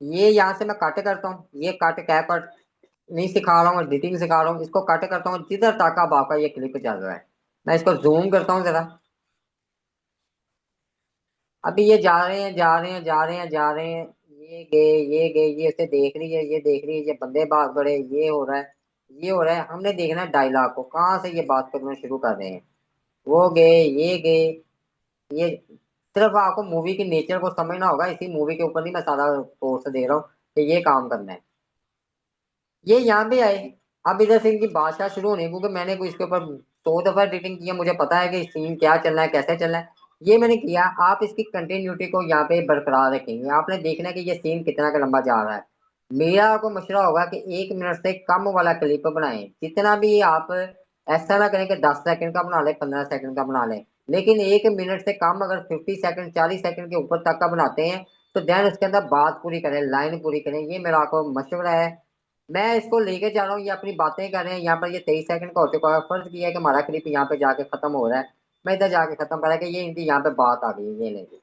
ये यहाँ से मैं कट करता हूँ, ये कट कैप नहीं सिखा रहा हूँ, एडिटिंग सिखा रहा हूँ, इसको कट करता हूँ जिधर तक अब आपका ये क्लिप चल रहा है। मैं इसको जूम करता हूँ जरा। अभी ये जा रहे हैं, जा रहे हैं, जा रहे हैं, जा रहे हैं, ये गए, ये गए, ये उसे देख रही है, ये देख रही है, ये बंदे भाग पड़े, ये हो रहा है, ये हो रहा है। हमने देखना है डायलॉग को, कहाँ से ये बात करना शुरू कर रहे हैं। वो गए, ये गए, ये सिर्फ आपको मूवी की नेचर को समझना होगा। इसी मूवी के ऊपर नहीं मैं सारा कोर्स दे रहा हूँ कि ये काम करना है। ये यहाँ पे आए, अब इधर से इनकी बादशाह शुरू होनी है, क्योंकि मैंने कोई इसके ऊपर 100 दफा एडिटिंग किया, मुझे पता है कि सीन क्या चलना है, कैसे चलना है। ये मैंने किया। आप इसकी कंटिन्यूटी को यहाँ पे बरकरार रखेंगे। आपने देखना है कि ये सीन कितना का लंबा जा रहा है। मेरा आपको मशवरा होगा कि 1 मिनट से कम वाला क्लिप बनाएं। जितना भी आप ऐसा ना करें कि 10 सेकंड का बना ले, 15 सेकंड का बना ले। लेकिन 1 मिनट से कम अगर 50 सेकंड, 40 सेकंड के ऊपर तक का बनाते हैं, तो देन उसके अंदर बात पूरी करें, लाइन पूरी करें। ये मेरा आपको मशवरा है। मैं इसको लेके जा रहा हूँ, ये अपनी बातें कर रहे हैं। यहाँ पर ये 23 सेकंड का हो चुका है। फर्ज किया है कि हमारा क्लिप यहाँ पे जाके खत्म हो रहा है, मैं इधर जाके खत्म करा कि ये इनकी यहाँ पे बात आ गई है, ये नहीं।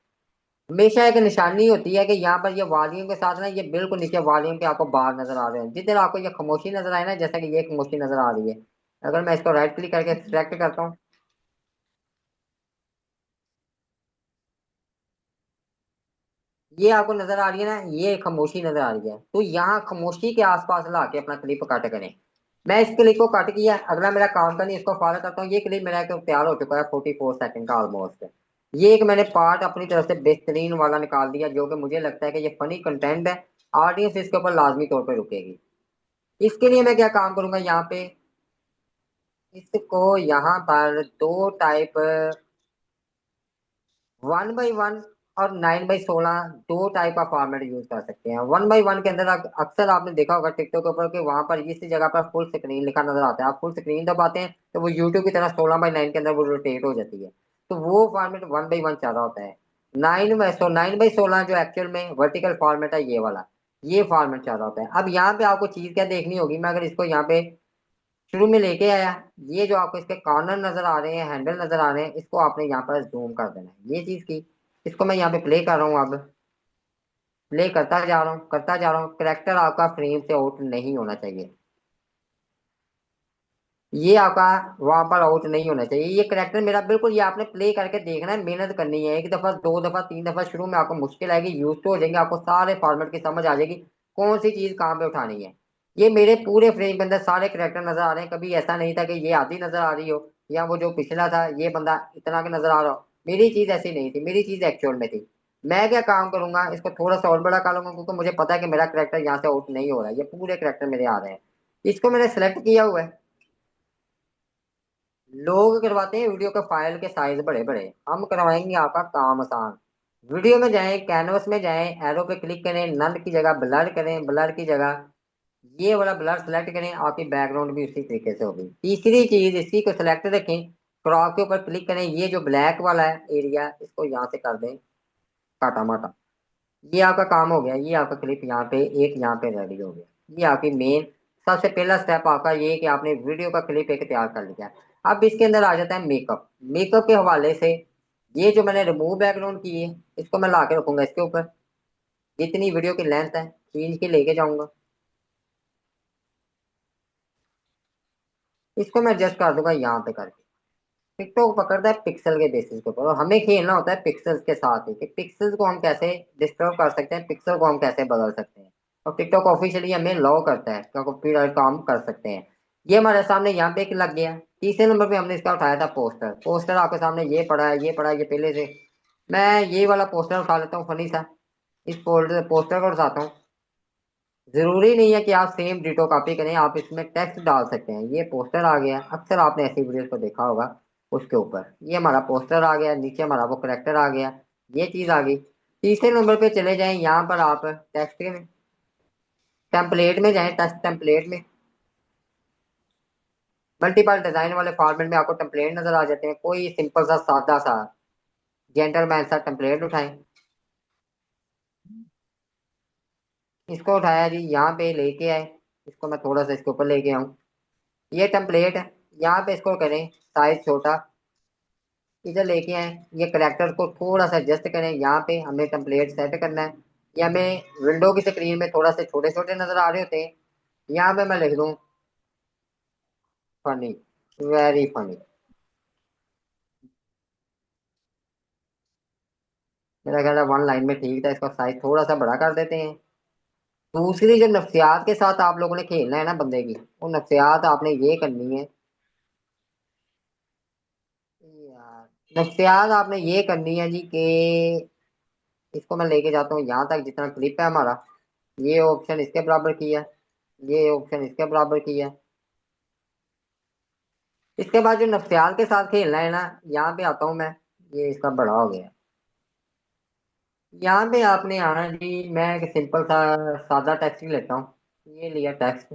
हमेशा एक निशानी होती है कि यहाँ पर ये वॉल्यूम के साथ ना, ये बिल्कुल नीचे वॉल्यूम के आपको बाहर नजर आ रहे हैं। जितने आपको ये खामोशी नजर आए ना, जैसा कि ये खामोशी नजर आ रही है, अगर मैं इसको राइट क्लिक करके सिलेक्ट करता हूँ, ये आपको नजर आ रही है ना, ये खामोशी नजर आ रही है। तो यहाँ खामोशी के आसपास ला के अपना क्लिप कट करें। मैं इस क्लिप को कट किया, अगला मेरा काम का नहीं, इसको फॉलो करता हूँ। ये क्लिप मेरा एक तैयार हो चुका है 44 सेकंड का ऑलमोस्ट। ये एक मैंने पार्ट अपनी तरफ से बेहतरीन वाला निकाल दिया, जो कि मुझे लगता है कि ये फनी कंटेंट है। ऑडियंस इसके ऊपर लाजमी तौर पर रुकेगी। इसके लिए मैं क्या काम करूंगा, यहाँ पे इसको यहाँ पर दो टाइप, 1x1 और 9x16, दो टाइप का फॉर्मेट यूज कर सकते हैं। 1x1 के अंदर अक्सर आपने देखा होगा टिकटॉक के ऊपर कि वहां पर इस जगह पर फुल स्क्रीन लिखा नजर आता है। आप फुल स्क्रीन दबाते हैं तो वो यूट्यूब की तरह 16x9 के अंदर वो रोटेट हो जाती है। तो वो फॉर्मेट 1x1 चल रहा होता है। 9x16 जो एक्चुअल में वर्टिकल फॉर्मेट है, ये वाला, ये फॉर्मेट चल रहा होता है। अब यहाँ पे आपको चीज क्या देखनी होगी, मैं अगर इसको यहाँ पे शुरू में लेके आया, ये जो आपको इसके कॉर्नर नजर आ रहे हैं, हैंडल नजर आ रहे हैं, इसको आपने यहाँ पर जूम कर देना है, ये चीज की। इसको मैं यहाँ पे प्ले कर रहा हूँ। अब प्ले करता जा रहा हूँ, करता जा रहा हूँ। करेक्टर आपका फ्रेम से आउट नहीं होना चाहिए। ये आपका वहां पर आउट नहीं होना चाहिए। ये करेक्टर मेरा बिल्कुल, ये आपने प्ले करके देखना है, मेहनत करनी है। 1 दफा, 2 दफा, 3 दफा शुरू में आपको मुश्किल आएगी, यूज तो हो जाएंगे, आपको सारे फॉर्मेट की समझ आ जाएगी, कौन सी चीज कहाँ पे उठानी है। ये मेरे पूरे फ्रेम के अंदर सारे करेक्टर नजर आ रहे हैं। कभी ऐसा नहीं था कि ये आधी नजर आ रही हो, या वो जो पिछला था ये बंदा इतना के नजर आ रहा हो। मेरी चीज ऐसी नहीं थी, मेरी चीज एक्चुअल में थी। मैं क्या काम करूंगा, इसको थोड़ा सा और बड़ा कर लूंगा, क्योंकि मुझे पता है कि मेरा करेक्टर यहाँ से आउट नहीं हो रहा है, ये पूरे करेक्टर मेरे आ रहे हैं। इसको मैंने सेलेक्ट किया हुआ है। लोग करवाते हैं वीडियो के फाइल के साइज बड़े बड़े, हम करवाएंगे आपका काम आसान। वीडियो में जाएं, कैनवस में जाएं, एरो पे क्लिक करें, नल की जगह ब्लर करें, ब्लर की जगह ये वाला ब्लर सेलेक्ट करें, आपकी बैकग्राउंड भी उसी तरीके से होगी। तीसरी चीज, इसी को सिलेक्ट रखें, क्रॉप के ऊपर क्लिक करें, ये जो ब्लैक वाला है एरिया, इसको यहाँ से कर दें काटा माटा। ये आपका काम हो गया। ये आपका क्लिप यहाँ पे एक यहाँ पे रेडी हो गया। ये आपकी मेन सबसे पहला स्टेप आपका ये है कि आपने वीडियो का क्लिप एक तैयार कर लिया। अब इसके अंदर आ जाता है मेकअप। मेकअप के हवाले से ये जो मैंने रिमूव बैकग्राउंड की है, इसको मैं ला के रखूंगा इसके ऊपर। जितनी वीडियो की लेंथ है खींच के लेके जाऊंगा, इसको मैं एडजस्ट कर दूंगा यहाँ पे करके। टिकटॉक पकड़ता है पिक्सल के बेसिस के ऊपर, और हमें खेलना होता है पिक्सल्स के साथ ही, कि पिक्सल्स को हम कैसे डिस्टर्ब कर सकते हैं, पिक्सल को हम कैसे बदल सकते हैं। और टिकटॉक ऑफिशियली हमें लॉ करता है कि कॉपीराइट काम कर सकते हैं। ये हमारे सामने यहाँ पे एक लग गया। तीसरे नंबर पे हमने इसका उठाया था पोस्टर। पोस्टर आपके सामने ये पड़ा है, ये पड़ा है, ये पहले से। मैं ये वाला पोस्टर उठा लेता हूँ, फनी सा। इस फोल्डर पोस्टर को उठाता हूँ। जरूरी नहीं है कि आप सेम डिटो कॉपी करें, आप इसमें टेक्स्ट डाल सकते हैं। ये पोस्टर आ गया, अक्सर आपने ऐसी वीडियोस को देखा होगा। उसके ऊपर ये हमारा पोस्टर आ गया, नीचे हमारा वो करेक्टर आ गया, ये चीज आ गई। तीसरे नंबर पे चले जाएं, यहाँ पर आप टेक्स्ट में टेम्पलेट में जाएं, टेक्स्ट टेम्पलेट में मल्टीपल डिजाइन वाले फॉर्मेट में आपको टेम्पलेट नजर आ जाते हैं। कोई सिंपल सा सादा सा जेंटलमैन सा टेम्पलेट उठाएं। इसको उठाया जी, यहाँ पे लेके आए। इसको मैं थोड़ा सा इसके ऊपर लेके आऊँ। ये टेम्पलेट है, यहाँ पे इसको करें साइज छोटा, इधर लेके आए। ये करेक्टर को थोड़ा सा एडजस्ट करें, यहाँ पे हमें टेम्पलेट सेट करना है। ये हमें विंडो की स्क्रीन में थोड़ा से छोटे छोटे नजर आ रहे होते हैं। यहाँ पे मैं लिख दूँ फनी, वेरी फनी। मेरा ख्याल है 1 लाइन में ठीक था, इसका साइज थोड़ा सा बड़ा कर देते हैं। दूसरी जो नफ्सियात के साथ आप लोगों ने खेलना है ना बंदे की, वो नफ्सियात आपने ये करनी है यार। नफ्सियात आपने ये करनी है जी कि इसको मैं लेके जाता हूँ यहाँ तक जितना क्लिप है हमारा। ये ऑप्शन इसके बराबर किया, ये ऑप्शन इसके बराबर किया, इसके बाद जो नफ्सियाल के साथ खेलना है ना, यहाँ पे आता हूँ मैं। ये इसका बड़ा हो गया। यहाँ पे आपने आना जी, मैं एक सिंपल सा सादा टेक्स्ट ही लेता हूँ। ये लिया टेक्स्ट।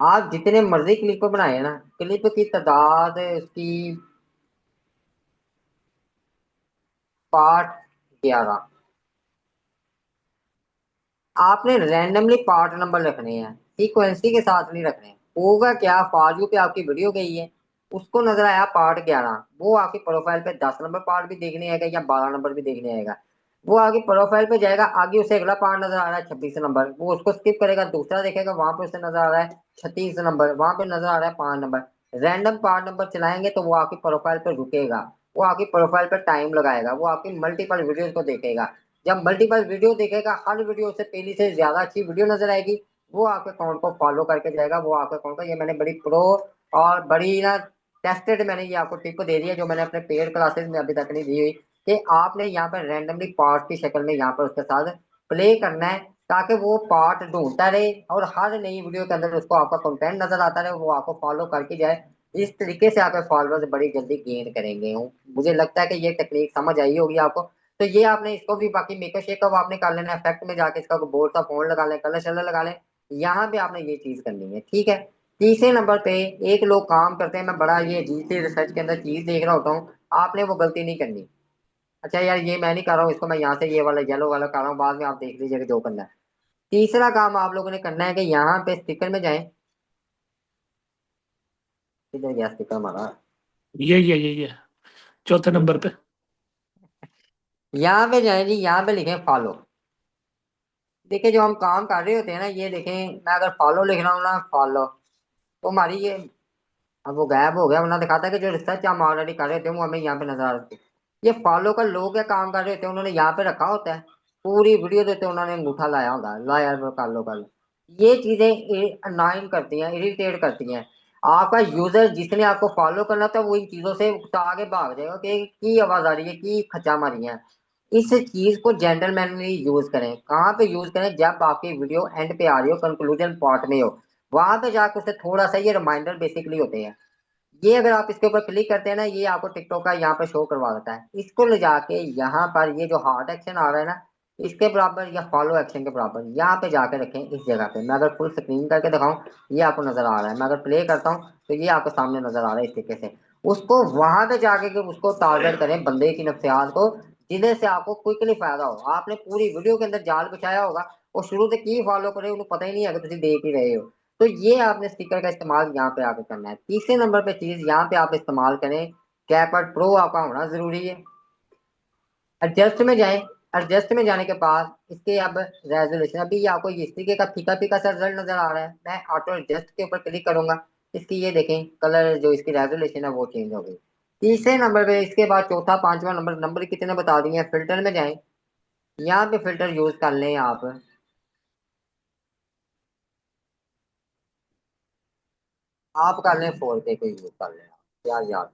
आप जितने मर्जी क्लिप बनाए ना, क्लिप की तादाद उसकी पार्ट 11। आपने रैंडमली पार्ट नंबर रखने हैं, सीक्वेंसी के साथ नहीं रखने। होगा क्या, फार यू पे आपकी वीडियो गई है, उसको नजर आया पार्ट 11, वो आपकी प्रोफाइल पे 10 नंबर पार्ट भी देखने आएगा या 12 नंबर भी देखने आएगा। वो आगे प्रोफाइल पे जाएगा, आगे उसे अगला पार्ट नजर आ रहा है 26 नंबर, वो उसको स्किप करेगा, दूसरा देखेगा, वहां पे उसे नजर आ रहा है 36 नंबर, वहां पे नजर आ रहा है 5 नंबर। रैंडम पार्ट नंबर चलाएंगे तो वो आपकी प्रोफाइल पे रुकेगा, वो आपकी प्रोफाइल पे टाइम लगाएगा, वो आपकी मल्टीपल वीडियोस को देखेगा। जब मल्टीपल वीडियो देखेगा, हर वीडियो से पहली से ज्यादा अच्छी वीडियो नजर आएगी, वो आपके अकाउंट को फॉलो करके जाएगा, वो आपके अकाउंट को। ये मैंने बड़ी प्रो और बड़ी ना टेस्टेड मैंने ये आपको टिप दे दी है, जो मैंने अपने पेड क्लासेस में अभी तक नहीं दी हुई, कि आपने यहाँ पर रैंडमली पार्ट की शक्ल में यहाँ पर उसके साथ प्ले करना है, ताकि वो पार्ट ढूंढता रहे और हर नई वीडियो के अंदर उसको आपका कंटेंट नजर आता रहे, वो आपको फॉलो करके जाए। इस तरीके से आपके फॉलोअर्स बड़ी जल्दी गेन करेंगे। मुझे लगता है कि ये टेक्निक समझ आई होगी आपको। तो ये आपने इसको भी बाकी मेकअप शेकअप आपने कर लेना, इफेक्ट में जाके इसका बोर्ड सा फोन लगा लें, कलर शलर लगा लें। यहाँ पे आपने ये चीज करनी है, ठीक है। तीसरे नंबर पे एक लोग काम करते हैं, मैं बड़ा ये अजीब सी रिसर्च के अंदर चीज देख रहा होता हूँ, आपने वो गलती नहीं करनी। अच्छा यार, ये मैं नहीं कर रहा हूँ, इसको मैं यहाँ से ये वाला येलो वाला कर रहा हूँ, बाद में आप देख लीजिएगा जो करना है। तीसरा काम आप लोगों ने करना है कि यहाँ पे स्टिकर में जाए। किधर गया स्टिकर हमारा? ये चौथे ये नंबर पे। यहाँ पे जाए जी, यहाँ पे लिखे फॉलो। देखिए जो हम काम कर रहे होते हैं ना, ये देखें, मैं अगर फॉलो लिख रहा हूँ ना, फॉलो, तो हमारी ये, अब वो गायब हो गया, वरना दिखाता है कि जो रिसर्च हम ऑलरेडी कर रहे थे वो हमें यहाँ पे नजर आ रही थी। ये फॉलो का लोग क्या काम कर रहे होते हैं, उन्होंने यहाँ पे रखा होता है, पूरी वीडियो देते हैं, उन्होंने अंगूठा लाया होगा, ला यार वो कर लो कर लो। ये चीजें अनाइन करती हैं, इरिटेट करती हैं। आपका यूजर जिसने आपको फॉलो करना था, वो इन चीजों से आगे भाग जाएगा कि की आवाज आ रही है, की खचा मारी है। इस चीज को जेंटलमैनली यूज करें। कहाँ पे यूज करें? जब आपकी वीडियो एंड पे आ रही हो, कंक्लूजन पार्ट में हो, वहां पे जाकर उसे थोड़ा सा ये रिमाइंडर बेसिकली होते हैं। ये अगर आप इसके ऊपर क्लिक करते हैं ना, ये आपको टिकटॉक का यहाँ पे शो करवा देता है। इसको ले जाके यहाँ पर ये जो हार्ट एक्शन आ रहा है ना, इसके बराबर या फॉलो एक्शन के बराबर यहाँ पे जाके रखें, इस जगह पे। मैं अगर फुल स्क्रीन करके दिखाऊं, ये आपको नजर आ रहा है। मैं अगर प्ले करता हूँ तो ये आपको सामने नजर आ रहा है इस तरीके से। उसको वहां पे जाके के उसको टारगेट करें, बंदे की नफ्सियात को, जिन्हें से आपको क्विकली फायदा हो। आपने पूरी वीडियो के अंदर जाल बिछाया होगा, वो शुरू से की फॉलो करे, उन्हें पता ही नहीं है कि तुम देख ही रहे हो। तो ये आपने स्टिकर का इस्तेमाल यहाँ पे आके करना है। तीसरे नंबर पे चीज यहाँ पे आप इस्तेमाल करें, कैपकट प्रो आपका होना जरूरी है। एडजस्ट में जाएं। एडजस्ट में जाने के बाद इसके अब रेजोल्यूशन, अभी ये आपको इस तरीके का फीका फीका सा रिजल्ट नजर आ रहा है। मैं ऑटो एडजस्ट के ऊपर क्लिक करूंगा, इसकी ये देखें कलर जो इसकी रेजोल्यूशन है वो चेंज हो गई। तीसरे नंबर पे इसके बाद चौथा पांचवा नंबर, नंबर कितने बता दिए हैं, फिल्टर में जाएं। यहाँ पे फिल्टर यूज कर लें आप कर लें 4K को यूज कर लें यार यार।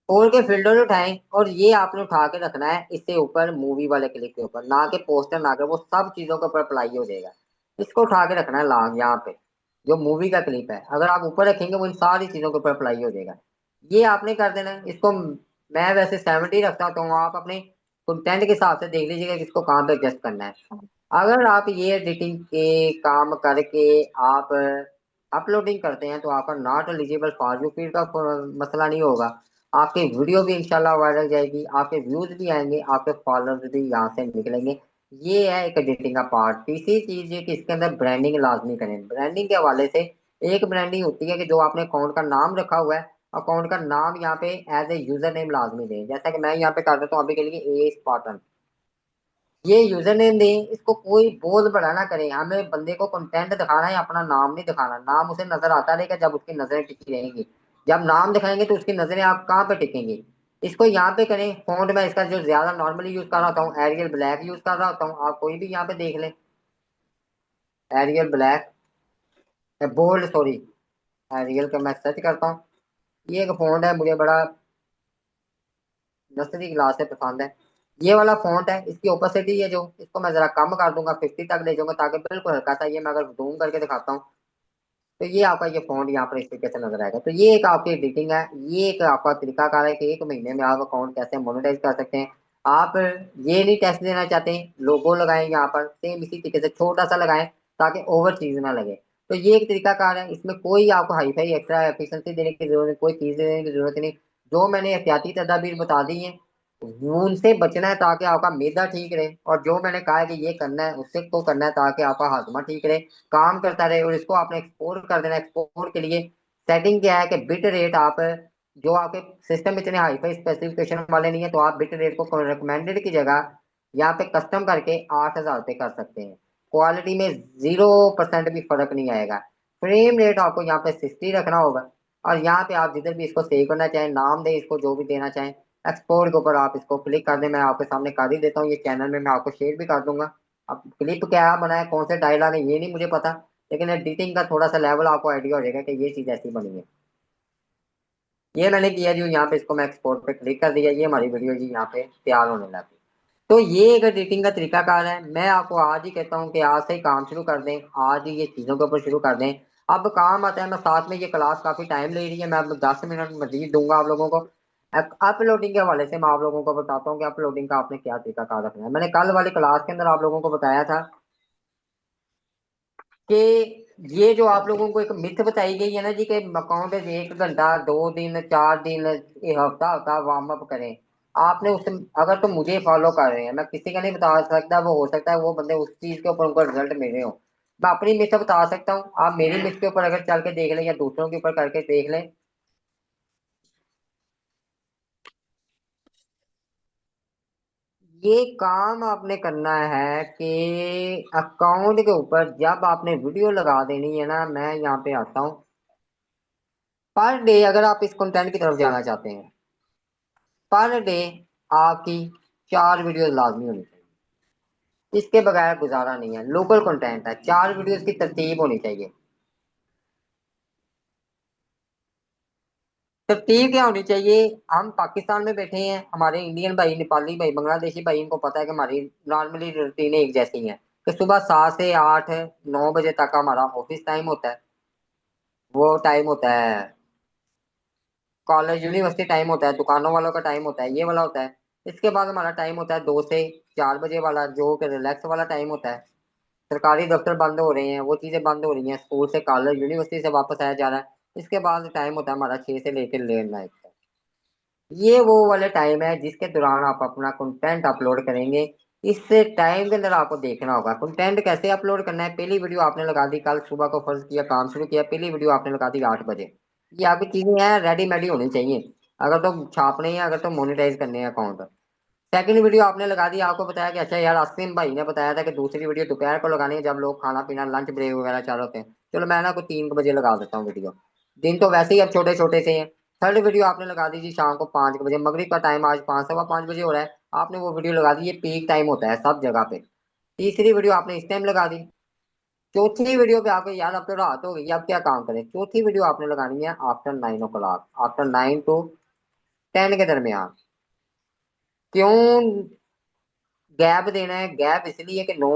खोल के फिल्टर उठाएं, और ये आपने उठा के रखना है इससे ऊपर, मूवी वाले क्लिप के ऊपर, ना के पोस्टर, ना के वो सब चीजों के ऊपर अप्लाई हो जाएगा। इसको उठा के रखना है लांग यहाँ पे, जो मूवी का क्लिप है, अगर आप ऊपर रखेंगे वो इन सारी चीजों के ऊपर अप्लाई हो जाएगा। ये आपने कर देना है इसको। मैं वैसे 70 रखता हूँ, तो आप अपने कंटेंट के हिसाब से देख लीजिएगा कि इसको कहाँ पे एडजस्ट करना है। अगर आप ये एडिटिंग के काम करके आप अपलोडिंग करते हैं, तो आपका not eligible for you feed का मसला नहीं होगा। आपकी वीडियो भी इंशाल्लाह वायरल जाएगी, आपके व्यूज भी आएंगे, आपके फॉलोअर्स भी यहाँ से निकलेंगे। ये है एक एडिटिंग का पार्ट। तीसरी चीज है कि इसके अंदर ब्रांडिंग लाजमी करें। ब्रांडिंग के हवाले से एक ब्रांडिंग होती है कि जो आपने अकाउंट का नाम रखा हुआ है, अकाउंट का नाम यहाँ पे एज ए यूजर नेम लाजमी दें। जैसा कि मैं यहाँ पे कर देता हूँ अभी के लिए, ए स्पार्टन, ये यूजर नेम दें। इसको कोई बोल बड़ा ना करें, हमें बंदे को कंटेंट दिखाना है, अपना नाम नहीं दिखाना। नाम उसे नजर आता रहेगा जब उसकी नजरें टिकी रहेंगी। जब नाम दिखाएंगे तो उसकी नजरें आप कहाँ पे टिकेंगी। इसको यहाँ पे करें। फॉन्ट में इसका जो ज्यादा नॉर्मली यूज कर रहा होता हूँ, एरियल ब्लैक यूज कर रहा होता हूँ, आप कोई भी यहाँ पे देख लें, Arial black, bold sorry, Arial का मैं सर्च करता हूँ। ये एक फॉन्ट है, मुझे बड़ा नर्सरी क्लास से पसंद है। ये वाला फॉन्ट है, इसकी ओपेसिटी है जो, इसको मैं जरा कम कर दूंगा, 50 तक ले जाऊंगा, ताकि बिल्कुल हल्का सा, ये मैं अगर जूम करके दिखाता हूँ तो ये आपका ये फॉन्ट यहाँ पर इस तरीके से नजर आएगा। तो ये एक आपकी एडिटिंग है, ये एक आपका तरीकाकार है कि 1 महीने में आप अकाउंट कैसे मोनेटाइज कर सकते हैं। आप ये नहीं टेस्ट देना चाहते, लोगो लगाएं यहाँ पर सेम इसी तरीके से छोटा सा लगाएं ताकि ओवर चीज ना लगे। तो ये एक तरीकाकार है, इसमें कोई आपको हाई फाई एक्स्ट्रा एफिशिएंसी देने की जरूरत नहीं, कोई चीज देने की जरूरत नहीं। जो मैंने एहतियाती तदाबीर बता दी है उनसे बचना है ताकि आपका मैदा ठीक रहे, और जो मैंने कहा है कि ये करना है उससे को करना है ताकि आपका हाजमा ठीक रहे, काम करता रहे। और इसको आपने एक्सपोर्ट कर देना। एक्सपोर्ट के लिए सेटिंग क्या है कि बिट रेट आप जो आपके सिस्टम इतने हाई फाई स्पेसिफिकेशन वाले नहीं है तो आप बिट रेट को रिकमेंडेड की जगह यहाँ पे कस्टम करके 8,000 पे कर सकते हैं। क्वालिटी में 0% भी फर्क नहीं आएगा। फ्रेम रेट आपको यहाँ पे 60 रखना होगा, और यहाँ पे आप जिधर भी इसको सेव करना चाहें नाम दे इसको जो भी देना चाहें। एक्सपोर्ट के ऊपर आप इसको क्लिक कर दें, मैं आपके सामने कर ही देता हूँ, ये चैनल में मैं आपको शेयर भी कर दूंगा। अब क्लिप क्या बनाए कौन से डायलॉग है ये नहीं मुझे पता, लेकिन एडिटिंग का थोड़ा सा लेवल आपको आइडिया हो जाएगा कि ये चीज ऐसी बनी है। ये मैंने किया जी, यहाँ पे इसको मैं एक्सपोर्ट पे क्लिक कर दिया, ये हमारी वीडियो जी यहाँ पे तैयार होने लगी। तो ये एक एडिटिंग का तरीकाकार है। मैं आपको आज ही कहता हूँ कि आज से ही काम शुरू कर दें, आज ही ये चीजों के ऊपर शुरू कर दें। अब काम आता है, मैं साथ में ये क्लास काफी टाइम ले रही है, मैं अब 10 मिनट मजीद दूंगा आप लोगों को। अपलोडिंग के हवाले से मैं आप लोगों को बताता हूँ कि अपलोडिंग का आपने क्या तरीकाकार रखना है। मैंने कल वाली क्लास के अंदर आप लोगों को बताया था कि ये जो आप लोगों को एक मिथ बताई गई है ना जी, कि अकाउंट 1 घंटा 2 दिन 4 दिन हफ्ता हफ्ता वार्म अप करें। आपने उस अगर तो मुझे फॉलो कर रहे हैं, मैं किसी का नहीं बता सकता, वो हो सकता है वो बंदे उस चीज के ऊपर उनका रिजल्ट मिले हो। मैं अपनी मिथ बता सकता हूँ, आप मेरी मिथ के ऊपर अगर चल के देख लें या दूसरों के ऊपर करके देख लें। ये काम आपने करना है कि अकाउंट के ऊपर जब आपने वीडियो लगा देनी है ना, मैं यहाँ पे आता हूँ। पर डे अगर आप इस कंटेंट की तरफ जाना चाहते हैं, पर डे आपकी 4 वीडियो लाजमी होनी चाहिए। इसके बगैर गुजारा नहीं है। लोकल कंटेंट है, 4 वीडियोस की तरतीब होनी चाहिए। तरतीब क्या होनी चाहिए? हम पाकिस्तान में बैठे हैं, हमारे इंडियन भाई नेपाली भाई बांग्लादेशी भाई इनको पता है कि हमारी नॉर्मली रूटीन एक जैसी है कि सुबह 7 से 8 9 बजे तक हमारा ऑफिस टाइम होता है, वो टाइम होता है कॉलेज यूनिवर्सिटी टाइम होता है, दुकानों वालों का टाइम होता है, ये वाला होता है। इसके बाद हमारा टाइम होता है 2 से 4 बजे वाला, जो कि रिलैक्स वाला टाइम होता है। सरकारी दफ्तर बंद हो रहे हैं, वो चीजें बंद हो रही हैं, स्कूल से कॉलेज यूनिवर्सिटी से वापस आया जा रहा है। इसके बाद टाइम होता है हमारा 6 से लेकर लेट नाइट तक। ये वो वाले टाइम है जिसके दौरान आप अपना कंटेंट अपलोड करेंगे। इस टाइम के अंदर आपको देखना होगा कंटेंट कैसे अपलोड करना है। पहली वीडियो आपने लगा दी कल सुबह को, फर्ज किया काम शुरू किया, पहली वीडियो आपने लगा दी 8 बजे। ये आपकी चीजें हैं रेडीमेड होनी चाहिए अगर तो छापने हैं, अगर तो मोनेटाइज करने हैं अकाउंट। सेकंड वीडियो आपने लगा दी, आपको बताया कि अच्छा यार आसिम भाई ने बताया था कि दूसरी वीडियो दोपहर को लगानी है जब लोग खाना पीना लंच ब्रेक वगैरह चाह रहे होते हैं, चलो मैं ना कोई 3 बजे लगा देता हूँ वीडियो। दिन तो वैसे ही अब छोटे छोटे से हैं। थर्ड वीडियो आपने लगा दी जी शाम को 5 बजे, मगरिब का टाइम आज 5 सवा 5 बजे हो रहा है, आपने वो वीडियो लगा दी, ये पीक टाइम होता है सब जगह पे। तीसरी वीडियो आपने इस टाइम लगा दी। चौथी वीडियो पे आपको यार अब तो रात हो गई, अब क्या काम करें, चौथी वीडियो आपने लगानी है आफ्टर 9 o'clock, आफ्टर 9 to 10 के दरमियान। क्यों गैप देना है? गैप इसलिए कि 9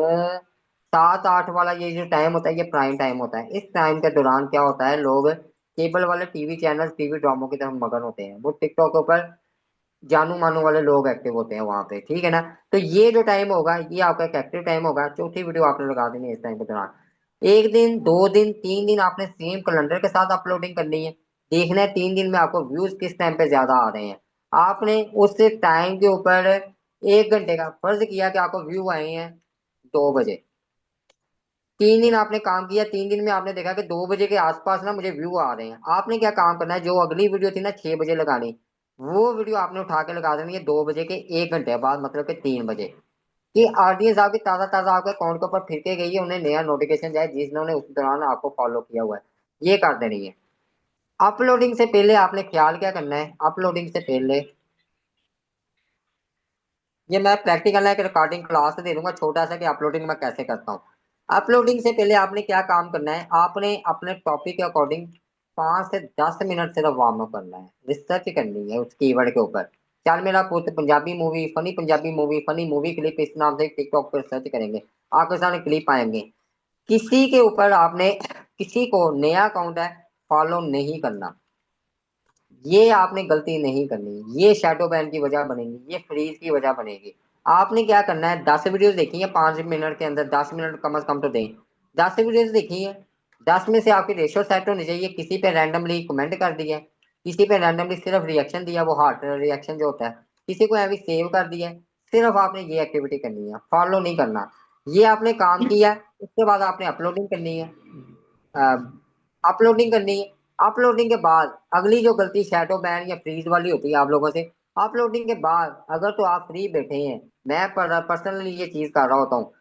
7 8 वाला ये जो टाइम होता है ये प्राइम टाइम होता है। इस टाइम के दौरान क्या होता है, लोग केबल वाले टीवी चैनल टीवी ड्रामों की तरफ मगन होते हैं, वो टिकटॉक के ऊपर जानू मानू वाले लोग एक्टिव होते हैं वहां पे, ठीक है ना। तो ये जो टाइम होगा ये आपका एक एक्टिव टाइम होगा। चौथी वीडियो आपने लगा देनी है इस टाइम के दौरान। 1 दिन 2 दिन 3 दिन आपने सेम कैलेंडर के साथ अपलोडिंग करनी है। देखना है 3 दिन में आपको व्यूज किस टाइम पे ज्यादा आ रहे हैं। आपने उस टाइम के ऊपर 1 घंटे का फर्ज किया कि आपको व्यू आए हैं 2 बजे। 3 दिन आपने काम किया, 3 दिन में आपने देखा कि 2 बजे के आसपास ना मुझे व्यू आ रहे हैं। आपने क्या काम करना है, जो अगली वीडियो थी ना 6 बजे लगानी, वो वीडियो आपने उठा के लगा देनी है 2 बजे के 1 घंटे बाद, मतलब कि 3 बजे। कि ऑडियंस आपकी ताजा ताजा आपके अकाउंट के ऊपर फिर के गई है, उन्हें नया नोटिफिकेशन जाए जिन्होंने उस दौरान आपको फॉलो किया हुआ है, ये कर देनी है। अपलोडिंग से पहले आपने ख्याल क्या करना है, अपलोडिंग से पहले ये मैं प्रैक्टिकल है कि रिकॉर्डिंग क्लास दे दूंगा छोटा सा कि अपलोडिंग मैं कैसे करता हूँ। अपलोडिंग से पहले आपने क्या काम करना है, आपने अपने टॉपिक के अकॉर्डिंग 5 से 10 मिनट सिर्फ वार्म अप करना है, रिसर्च करनी है उस कीवर्ड के ऊपर। चल मेरा पुत्र Punjabi movie, funny Punjabi movie, funny movie clip, इस नाम से टिकटॉक पर सर्च करेंगे, आपके सामने क्लिप आएंगे। किसी के ऊपर आपने, किसी को नया अकाउंट है फॉलो नहीं करना, ये आपने गलती नहीं करनी, ये शैडो बैन की वजह बनेगी, ये फ्रीज की वजह बनेगी। आपने क्या करना है, 10 वीडियोस देखी है 5 मिनट के अंदर, 10 मिनट कम से कम तो दें। 10 वीडियोस देखी है, 10 में से आपकी रेशो सेट होनी चाहिए। किसी पे रैंडमली कमेंट कर दिया, किसी पे रैंडमली सिर्फ रिएक्शन दिया, वो हार्ट रिएक्शन जो होता है, किसी को ऐसे सेव कर दिया, सिर्फ आपने ये एक्टिविटी करनी है, फॉलो नहीं करना। ये आपने काम किया, उसके बाद आपने अपलोडिंग करनी है। अपलोडिंग करनी है, अपलोडिंग के बाद अगली जो गलती शैडो बैन या फ्रीज वाली होती है आप लोगों से, अपलोडिंग के बाद अगर तो आप फ्री बैठे हैं, मैं पर्सनली ये चीज कर रहा होता हूँ,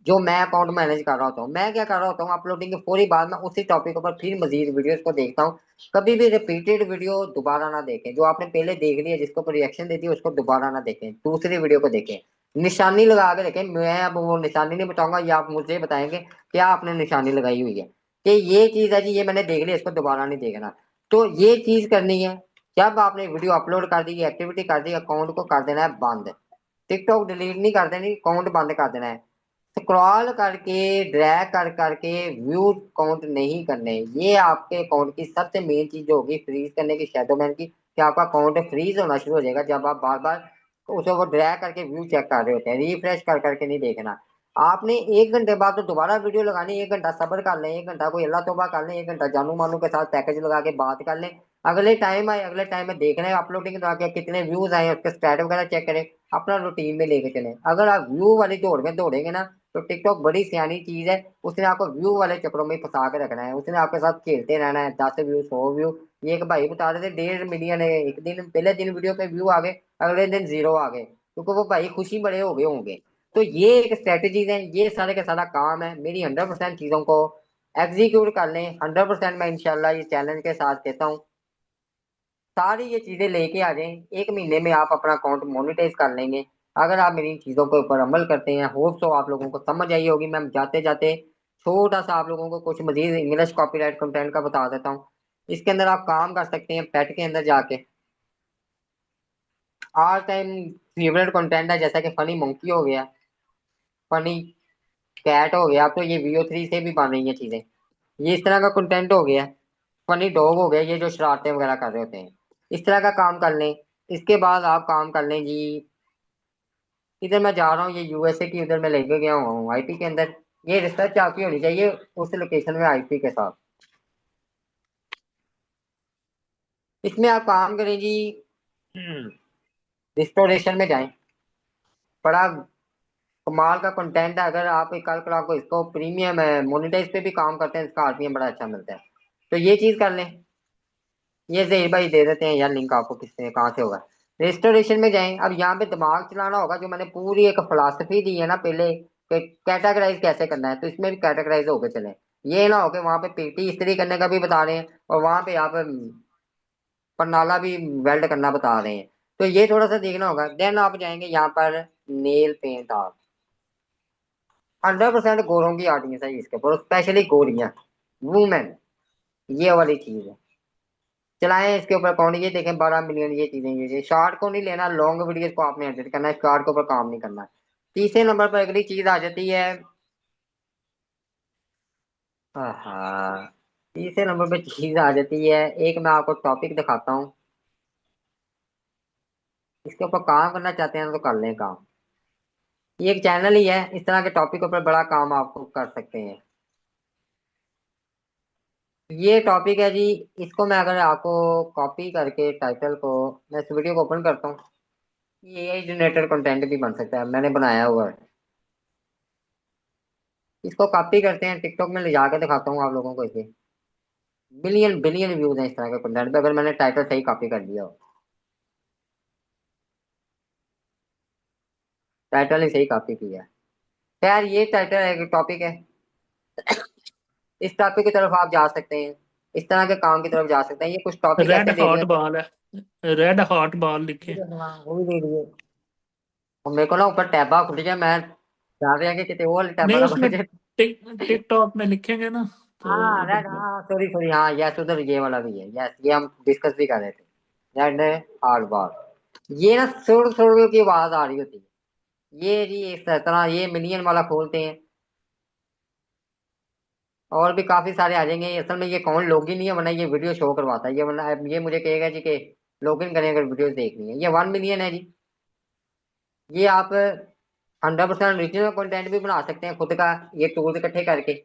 जो मैं अकाउंट मैनेज कर रहा होता हूँ, मैं क्या कर रहा होता हूँ, अपलोडिंग के फौरी बाद मैं उसी टॉपिक पर फिर मजीद वीडियोस को देखता हूँ। कभी भी रिपीटेड वीडियो दोबारा ना देखें, जो आपने पहले देख लिया जिसको रिएक्शन देती है उसको दोबारा ना देखें, दूसरी वीडियो को देखें। निशानी लगा के देखें, मैं अब वो निशानी नहीं बताऊंगा, ये आप मुझे बताएंगे क्या आपने निशानी लगाई हुई है कि ये चीज है जी, ये मैंने देख लिया, इसको दोबारा नहीं देखना। तो ये चीज करनी है। जब आपने वीडियो अपलोड कर दी, एक्टिविटी कर दी, अकाउंट को कर देना है बंद। टिकटॉक डिलीट नहीं कर देनी, अकाउंट बंद कर देना है। स्क्रॉल करके, ड्रैग कर करके व्यू काउंट नहीं करने। ये आपके अकाउंट की सबसे मेन चीज होगी फ्रीज करने की, शैडो बैन की, कि आपका अकाउंट फ्रीज होना शुरू हो जाएगा जब आप बार बार उसे वो ड्रैग करके व्यू चेक कर रहे होते हैं। रिफ्रेश कर करके नहीं देखना। आपने 1 घंटे बाद तो दोबारा वीडियो लगानी, 1 घंटा सब्र कर लें, 1 घंटा कोई अल्लाह तौबा कर लें, 1 घंटा जानू मानू के साथ पैकेज लगा के बात कर लें। अगले टाइम आए, अगले टाइम में देखना है अपलोडिंग के कितने व्यूज आए, उसके स्टैट वगैरह चेक करें, अपना रूटीन में लेके चलें। अगर आप व्यू वाली दौड़ में दौड़ेंगे ना, तो टिकटॉक बड़ी सियानी चीज है, उसने आपको व्यू वाले चक्रों में फंसा के रखना है, उसने आपके साथ खेलते रहना है। 10 व्यू, 100 व्यू। ये एक भाई बता रहे थे 1.5 मिलियन है एक दिन, पहले दिन वीडियो पे व्यू आ गए, अगले दिन जीरो आ गए, क्योंकि वो भाई खुशी बड़े हो गए होंगे। तो ये एक स्ट्रेटेजीज है, ये सारे का सारा काम है। मेरी 100% चीजों को एग्जीक्यूट कर लें, 100% मैं इंशाल्लाह ये चैलेंज के साथ कहता हूँ, सारी ये चीजें लेके आ जाएं, 1 महीने में आप अपना अकाउंट मोनेटाइज कर लेंगे। अगर आप मेरी इन चीजों के ऊपर अमल करते हैं, होप सो आप लोगों को समझ आई होगी। मैं जाते जाते छोटा सा आप लोगों को कुछ मजीद इंग्लिश कॉपीराइट कंटेंट का बता देता हूँ। इसके अंदर आप काम कर सकते हैं पेट के अंदर जाके। ऑल टाइम फेवरेट कंटेंट है, जैसा कि फनी मंकी हो गया, फनी कैट हो गया, अब तो ये VO3 से भी बन रही है चीजें, ये इस तरह का कंटेंट हो गया। फनी डॉग हो गया, ये जो शरारतें वगैरह कर रहे होते हैं, इस तरह का काम कर लें। इसके बाद आप काम कर लें जी, इधर मैं जा रहा हूँ, ये USA की उधर मैं लेके गया हूँ IP के अंदर। ये रिसर्च आपकी होनी चाहिए उस लोकेशन में IP के साथ। इसमें आप काम करें जी, रिस्टोरेशन में जाएं, बड़ा कमाल का कंटेंट है। अगर आप कल को आपको इसको प्रीमियम है मोनेटाइज पे भी काम करते हैं, इसका RPM बड़ा अच्छा मिलता है, तो ये चीज कर लें। ये जहीर भाई दे देते हैं यार लिंक आपको, किसने कहाँ से होगा। रेस्टोरेशन में जाएं, अब यहाँ पे दिमाग चलाना होगा, जो मैंने पूरी एक फिलासफी दी है ना पहले, कैटेगराइज कैसे करना है, तो इसमें भी कैटेगराइज होकर चले। ये ना हो कि वहां पे पेटी इस्त्री करने का भी बता रहे हैं और वहां पे आप परनाला भी वेल्ड करना बता रहे हैं, तो ये थोड़ा सा देखना होगा। देन आप जाएंगे यहाँ पर नेल पेंट आर्ट। 100% गोरों की ऑडियंस है इसके ऊपर, स्पेशली गोरियां, वुमेन, ये वाली चीज है। चलाएं इसके ऊपर अकाउंट, ये देखें 12 मिलियन, ये चीजें, ये शॉर्ट को नहीं लेना, लॉन्ग वीडियोस को आपने एडिट करना है, शॉर्ट के ऊपर काम नहीं करना। तीसरे नंबर पर अगली चीज आ जाती है, हाँ, तीसरे नंबर पे चीज आ जाती है, एक मैं आपको टॉपिक दिखाता हूँ, इसके ऊपर काम करना चाहते हैं तो कर लें काम। ये एक चैनल ही है, इस तरह के टॉपिक के ऊपर बड़ा काम आपको कर सकते हैं। ये टॉपिक है जी, इसको मैं अगर आपको कॉपी करके टाइटल को, मैं इस वीडियो को ओपन करता हूँ, ये AI जनरेटेड कंटेंट भी बन सकता है, मैंने बनाया हुआ है। इसको कॉपी करते हैं, टिकटॉक में ले जाके दिखाता हूँ आप लोगों को इसे। बिलियन बिलियन व्यूज हैं इस तरह के कंटेंट पे, अगर मैंने टाइटल सही कॉपी कर दिया हो, टाइटल ही सही कॉपी किया है। खैर ये टाइटल है, टॉपिक है, इस टॉपिक की तरफ आप जा सकते हैं, इस तरह के काम की तरफ जा सकते हैं। ये कुछ टॉपिक रेड ऐसे दे हॉट दिए, बॉल है, रेड हॉट बॉल लिखे। हाँ वो भी दे दिए। और मेरे को ना ऊपर टैबा खुल गया, मैं चाह रहा कि कितने और टैबा नहीं, ना खुल उसमें जाए। टिकटॉक में लिखेंगे ना, तो हाँ उधर रेड, हाँ सॉरी सॉरी, हाँ यस उधर ये वाला भी है, यस ये हम डिस्कस भी कर रहे थे। रेड हार्ड बार, ये ना सुर सुर की आवाज आ रही होती है। ये जी इस तरह ये मिलियन वाला खोलते हैं, और भी काफी सारे आ जाएंगे। असल में ये कौन लॉगिन नहीं है, वरना ये वीडियो शो करवाता है ये, वरना ये मुझे कहेगा जी कि लॉगिन करें अगर वीडियो देखनी है। ये 1 मिलियन है जी। ये आप 100% ओरिजिनल कंटेंट भी बना सकते हैं खुद का, ये टूल इकट्ठे करके।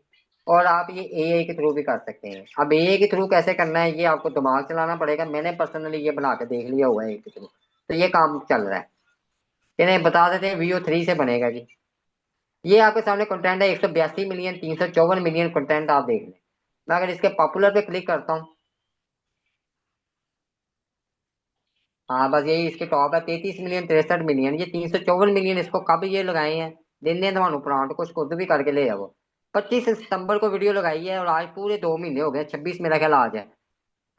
और आप ये एआई के थ्रू भी कर सकते हैं। अब एआई के थ्रू कैसे करना है, ये आपको दिमाग चलाना पड़ेगा। मैंने पर्सनली ये बना के देख लिया हुआ है एआई के थ्रू, तो ये काम चल रहा है। इन्हें बता देते हैं VO3 से बनेगा जी। ये आपके सामने कंटेंट है 182 मिलियन, 354 मिलियन कंटेंट आप देख लें। मैं अगर इसके पॉपुलर पे क्लिक करता हूँ, हाँ बस यही इसके टॉप है, 33 मिलियन, 63 मिलियन, ये 354 मिलियन। इसको कब ये लगाए हैं, दिन ने तुम्हारू प्रांत कुछ खुद भी करके ले जाओ। 25 सितंबर को वीडियो लगाई है और आज पूरे 2 महीने हो गए, 26 मेरा ख्याल आज है।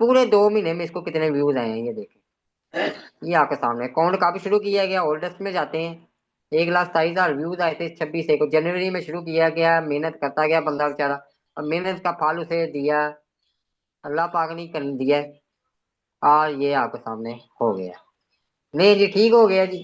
पूरे 2 महीने में इसको कितने व्यूज आए हैं ये देखें। ये आपके सामने अकाउंट काफी शुरू किया गया, ओल्डेस्ट में जाते हैं। 1,27,000 व्यूज आए थे 26 को, जनवरी में शुरू किया गया। मेहनत करता गया बंदा बेचारा, और मेहनत का फल उसे दिया अल्लाह पाक ने कर दिया है। और ये आपके सामने हो गया। नहीं जी ठीक हो गया जी।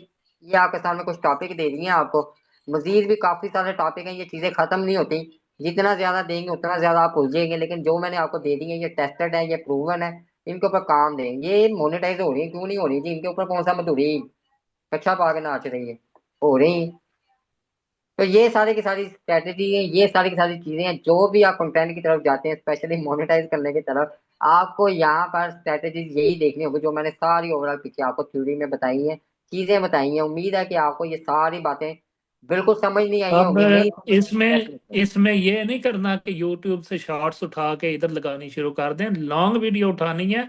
ये आपके सामने कुछ टॉपिक दे दिए आपको। मजीद भी काफी सारे टॉपिक हैं, ये चीजें खत्म नहीं होती। जितना ज्यादा देंगे उतना ज्यादा आप उलझेंगे, लेकिन जो मैंने आपको दे दी है ये टेस्टेड है, ये प्रूवन है। इनके ऊपर काम दें। ये मोनेटाइज हो रही है, क्यों नहीं हो रही जी? इनके ऊपर कौन सा मधुरी कच्चा पा के नाच रही है, हो रही। तो ये सारी की सारी स्ट्रेटेजी है, ये सारी की सारी चीजें हैं। जो भी आप कंटेंट की तरफ जाते हैं, स्पेशली मोनेटाइज करने की तरफ, आपको यहाँ पर स्ट्रेटेजी यही देखनी होगी जो मैंने सारी ओवरऑल पीछे आपको थ्योरी में बताई है, चीजें बताई हैं। उम्मीद है कि आपको ये सारी बातें बिल्कुल समझ नहीं आई अब होंगी। नहीं समझ आई तो इसमें कैसे करें? इसमें ये नहीं करना कि YouTube से शॉर्ट्स उठा के इधर लगानी शुरू कर दें, लॉन्ग वीडियो उठानी है,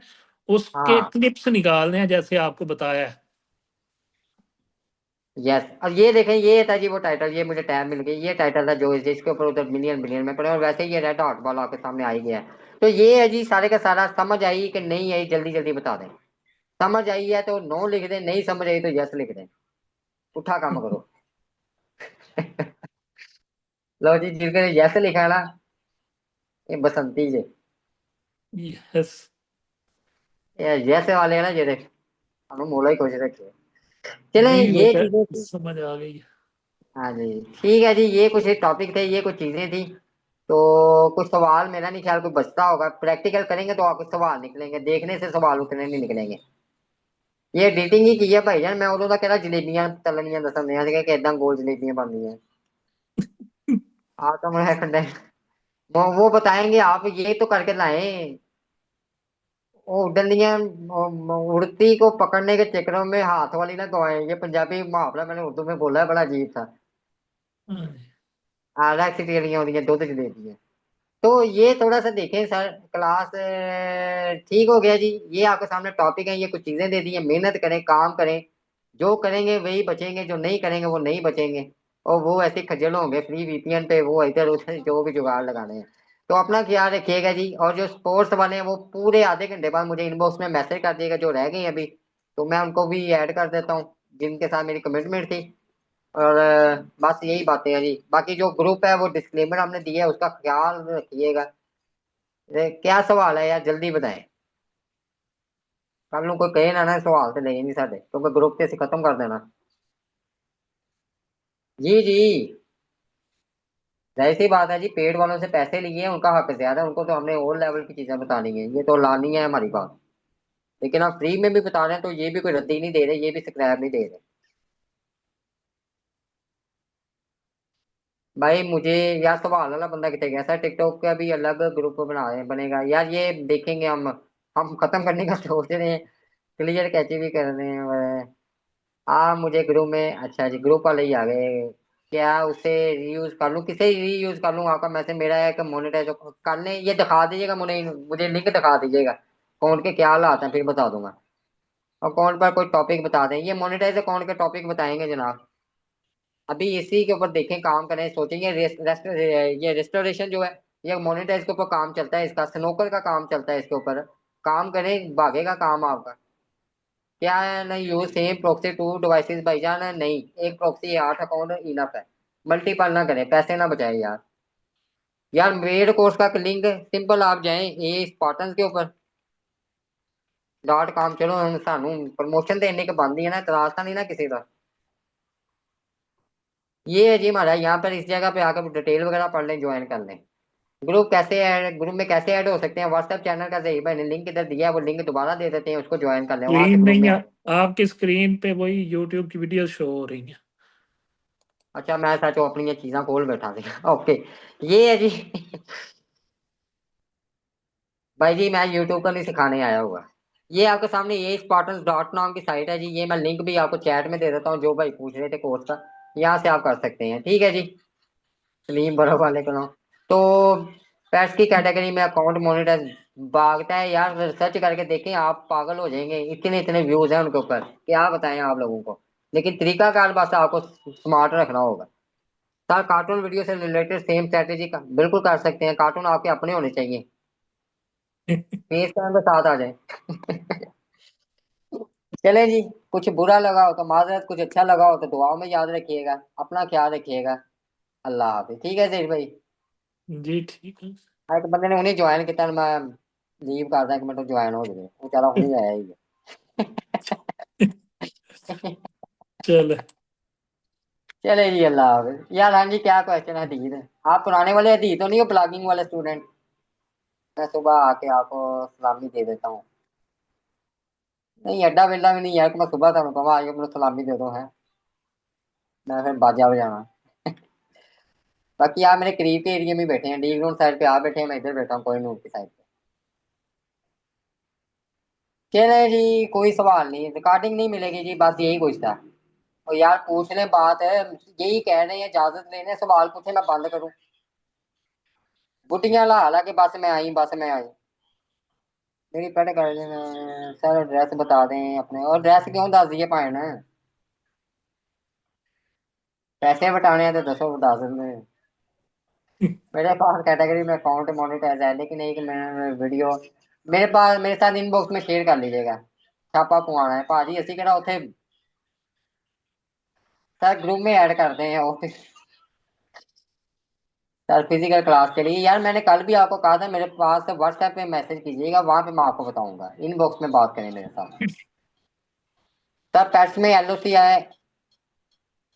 उसके हाँ क्लिप्स निकालने हैं जैसे आपको बताया है। यस। और ये देखें, ये था जी वो टाइटल, ये मुझे टैब मिल गई। ये टाइटल था जो जिसके ऊपर उधर मिलियन मिलियन में पड़े, और वैसे ही ये रेड हॉट वाला आपके सामने आ ही गया है। तो ये है जी सारे का सारा। समझ आई कि नहीं आई जल्दी जल्दी बता दें। समझ आई है तो नो लिख दें, नहीं समझ आई तो यस लिख दें। उठा काम करो। लो जी, जिसने यस लिखा है ना, ये बसंती जी, यस, ये यस वाले है ना जेरे, हम मोला ही खुश रखे। चले नहीं वो ये चीजें थी। समझ आ गई। हाँ जी ठीक है जी, ये कुछ टॉपिक थे, ये कुछ चीजें थी। तो कुछ सवाल मेरा नहीं ख्याल कोई बचता होगा। प्रैक्टिकल करेंगे तो आपको सवाल निकलेंगे, देखने से सवाल उतने नहीं निकलेंगे। ये एडिटिंग ही की है भाईजान। मैं उਦੋਂ ਦਾ कहना जलेबियां तलनियां दसन दिया कि इदां गोल जलेबियां बननी है। आप तो मैं कंटेंट वो बताएंगे, आप ये तो करके लाएं। वो उड़नियां, उड़ती को पकड़ने के चक्करों में हाथ वाली ना गवाएं। ये पंजाबी मुहावरा मैंने उर्दू में बोला है, बड़ा अजीब था। हाँ, आधा खिचड़ियां होती हैं, दूध जलेबी है। तो ये थोड़ा सा देखें सर, क्लास ठीक हो गया जी। ये आपके सामने टॉपिक है, ये कुछ चीजें दे दी हैं। मेहनत करें, काम करें। जो करेंगे वही बचेंगे, जो नहीं करेंगे वो नहीं बचेंगे। और वो ऐसे खज्जल होंगे फ्री VPN पे, वो इधर उधर जो भी जुगाड़ लगाने हैं। तो अपना ख्याल रखिएगा जी। और जो स्पोर्ट्स वाले हैं वो पूरे आधे घंटे बाद मुझे इनबॉक्स में मैसेज कर दिएगा, जो रह गए हैं अभी। तो मैं उनको भी ऐड कर देता हूँ जिनके साथ मेरी कमिटमेंट थी। और बस यही बातें हैं जी। बाकी जो ग्रुप है वो डिस्क्लेमर हमने दिया है, उसका ख्याल रखिएगा। क्या सवाल है यार, जल्दी बताएं। कल ਨੂੰ कोई कहे ना ना सवाल तो ले नहीं साडे, क्योंकि ग्रुप ਤੇ ਅਸੀਂ खत्म कर देना। जी जी, जाहिर सी बात है जी, पेड वालों से पैसे लिए हैं, उनका हक ज्यादा है। उनको तो हमने और लेवल की चीजें बतानी है, ये तो लानी है हमारी बात। लेकिन आप फ्री में भी बता रहे हैं तो ये भी कोई रद्दी नहीं दे रहे, ये भी सब्सक्राइब नहीं दे रहे। भाई मुझे यार सवाल वाला बंदा कितने गया सर, टिकटॉक का भी अलग ग्रुप बनेगा यार, ये देखेंगे हम खत्म करने का सोच रहे हैं। क्लियर कैचे भी कर रहे हैं। मुझे ग्रुप में, अच्छा जी ग्रुप वाले ही आ गए। क्या उसे रीयूज कर लूं, किसे रीयूज कर लूं? आपका मैसेज मेरा है कि मोनेटाइज कर लें, ये दिखा दीजिएगा मुझे, मुझे लिंक दिखा दीजिएगा अकाउंट के क्या हालात हैं, फिर बता दूंगा। अकाउंट पर कोई टॉपिक बता दें, ये मोनेटाइज अकाउंट के टॉपिक बताएंगे जनाब। अभी इसी के ऊपर देखें, काम करें, सोचेंगे। ये रेस्टोरेशन जो है, ये मोनेटाइज के ऊपर काम चलता है इसका, स्नोकर का काम चलता है इसके ऊपर। काम करें, भागेगा काम आपका। क्या है, नहीं use same proxy two devices भाईजान है, नहीं एक प्रॉक्सी 8 अकाउंट इनफ है। मल्टीपल ना करें, पैसे ना बचाए यार। यार मेड कोर्स का लिंक सिंपल, आप जाएं ये स्पार्टन के ऊपर .com। चलो हम सानू प्रमोशन देने के बंद ही है ना, तरासता नहीं ना किसी का। ये है जी हमारा, यहाँ पर इस जगह पे आकर डिटेल वगैरह पढ़ लें, ज्वाइन कर लें। ग्रुप में कैसे ऐड हो सकते हैं? व्हाट्सएप चैनल का सही, मैंने लिंक इधर दिया है, वो लिंक दोबारा दे देते हैं, उसको ज्वाइन कर लें, वहां से स्क्रीन ग्रुप नहीं में है ऐड। आपकी स्क्रीन पे, वही यूट्यूब की वीडियो शो हो रही है। अच्छा, मैं सच अपनी ये चीज़ां खोल बैठा थी। ओके, ये है जी। भाई जी, मैं यूट्यूब का नहीं सिखाने आया हुआ। ये आपके सामने ये स्पार्टन डॉट नाम की साइट है जी, ये मैं लिंक भी आपको चैट में दे देता हूँ, जो भाई पूछ रहे थे कोर्स का, यहाँ से आप कर सकते हैं, ठीक है जी। सलीम बर्फ वाले को तो पेट्स की कैटेगरी में अकाउंट मोनेटाइज भागता है यार, सर्च करके देखें, आप पागल हो जाएंगे, इतने इतने व्यूज हैं उनके ऊपर, क्या बताएं आप लोगों को। लेकिन तरीकाकार बस आपको स्मार्ट रखना होगा। सर, कार्टून वीडियो से रिलेटेड सेम स्ट्रेटेजी का बिल्कुल कर सकते हैं, कार्टून आपके अपने होने चाहिए, फेस टाइम के साथ आ जाए। चले जी, कुछ बुरा लगा हो तो माजरत, कुछ अच्छा लगा हो तो दुआओं में याद रखिएगा, अपना ख्याल रखिएगा। अल्लाह हाफिज, ठीक है सेठ भाई। जी ठीक है। हाँ, एक बंदे ने उन्हें ज्वाइन किया, मैं लीव करदा एक मिनट, ज्वाइन हो जाए, वो बेचारा हुਣੇ आया ही है। चलो। चले जी, अल्लाह हाफिज यार। हाँ जी, क्या क्वेश्चन है हदीत? आप पुराने वाले हदीत तो नहीं हो, ब्लॉगिंग वाले स्टूडेंट? मैं सुबह आके आपको सलामी दे देता हूँ। नहीं, अड्डा वेला भी नहीं है कि मैं सुबह तुम कहा आइए अपने सलामी दे दो है, मैं फिर बाजा बजाना। बाकी आप मेरे करीब के एरिया में बैठे हैं, डी ग्राउंड साइड पे आप बैठे हैं, मैं इधर बैठा हूँ कोई नूर की साइड पे। चले जी, कोई सवाल नहीं, रिकॉर्डिंग नहीं मिलेगी जी, बस यही कुछ था। और यार पूछ लें, बात है, यही कह रहे हैं, इजाजत लेने, सवाल पूछे, मैं बंद करूं? बुढ़िया ला ला के बस में आई, बस में आई। मेरी पेट कर देना। सर एड्रेस बता दें अपने, और एड्रेस क्यों दस दिए पाए ना? पैसे बटाने हैं तो दसो बता सकते हैं। मेरे पास कैटेगरी में अकाउंट मोनेटाइज है, लेकिन एक मैं वीडियो मेरे पास, मेरे साथ इनबॉक्स में शेयर कर लीजिएगा। छापा पुआना है भाजी, ਅਸੀਂ ਕਿਹੜਾ उथे सर ग्रुप में ऐड करते हैं ऑफिस। सर फिजिकल क्लास के लिए यार, मैंने कल भी आपको कहा था, मेरे पास व्हाट्सएप पे मैसेज कीजिएगा, वहां पे मैं आपको बताऊंगा, इनबॉक्स में बात करें मेरे साथ। सर पेट्स में एलओसी है,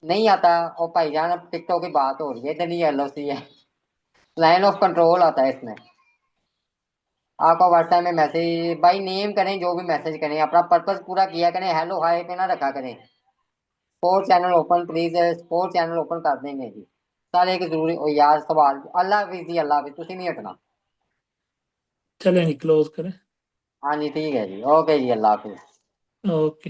नहीं आता। और भाईजान, अब टिकटॉक की बात हो रही है, इधर नहीं एलओसी है, लाइन ऑफ कंट्रोल आता है इसमें। आपको व्हाट्सएप में मैसेज बाई नेम करें, जो भी मैसेज करें, अपना पर्पस पूरा किया करें, हेलो हाय पे ना रखा करें। Sport channel open please, sport channel open कर देंगे जी। सर एक जरूरी ओ यार सवाल, अल्लाह हाफिज जी, अल्लाह हाफिज, तुसी नहीं हटना। चलें जी, क्लोज करें। हाँ जी ठीक है जी, ओके जी, अल्लाह हाफिज। ओके।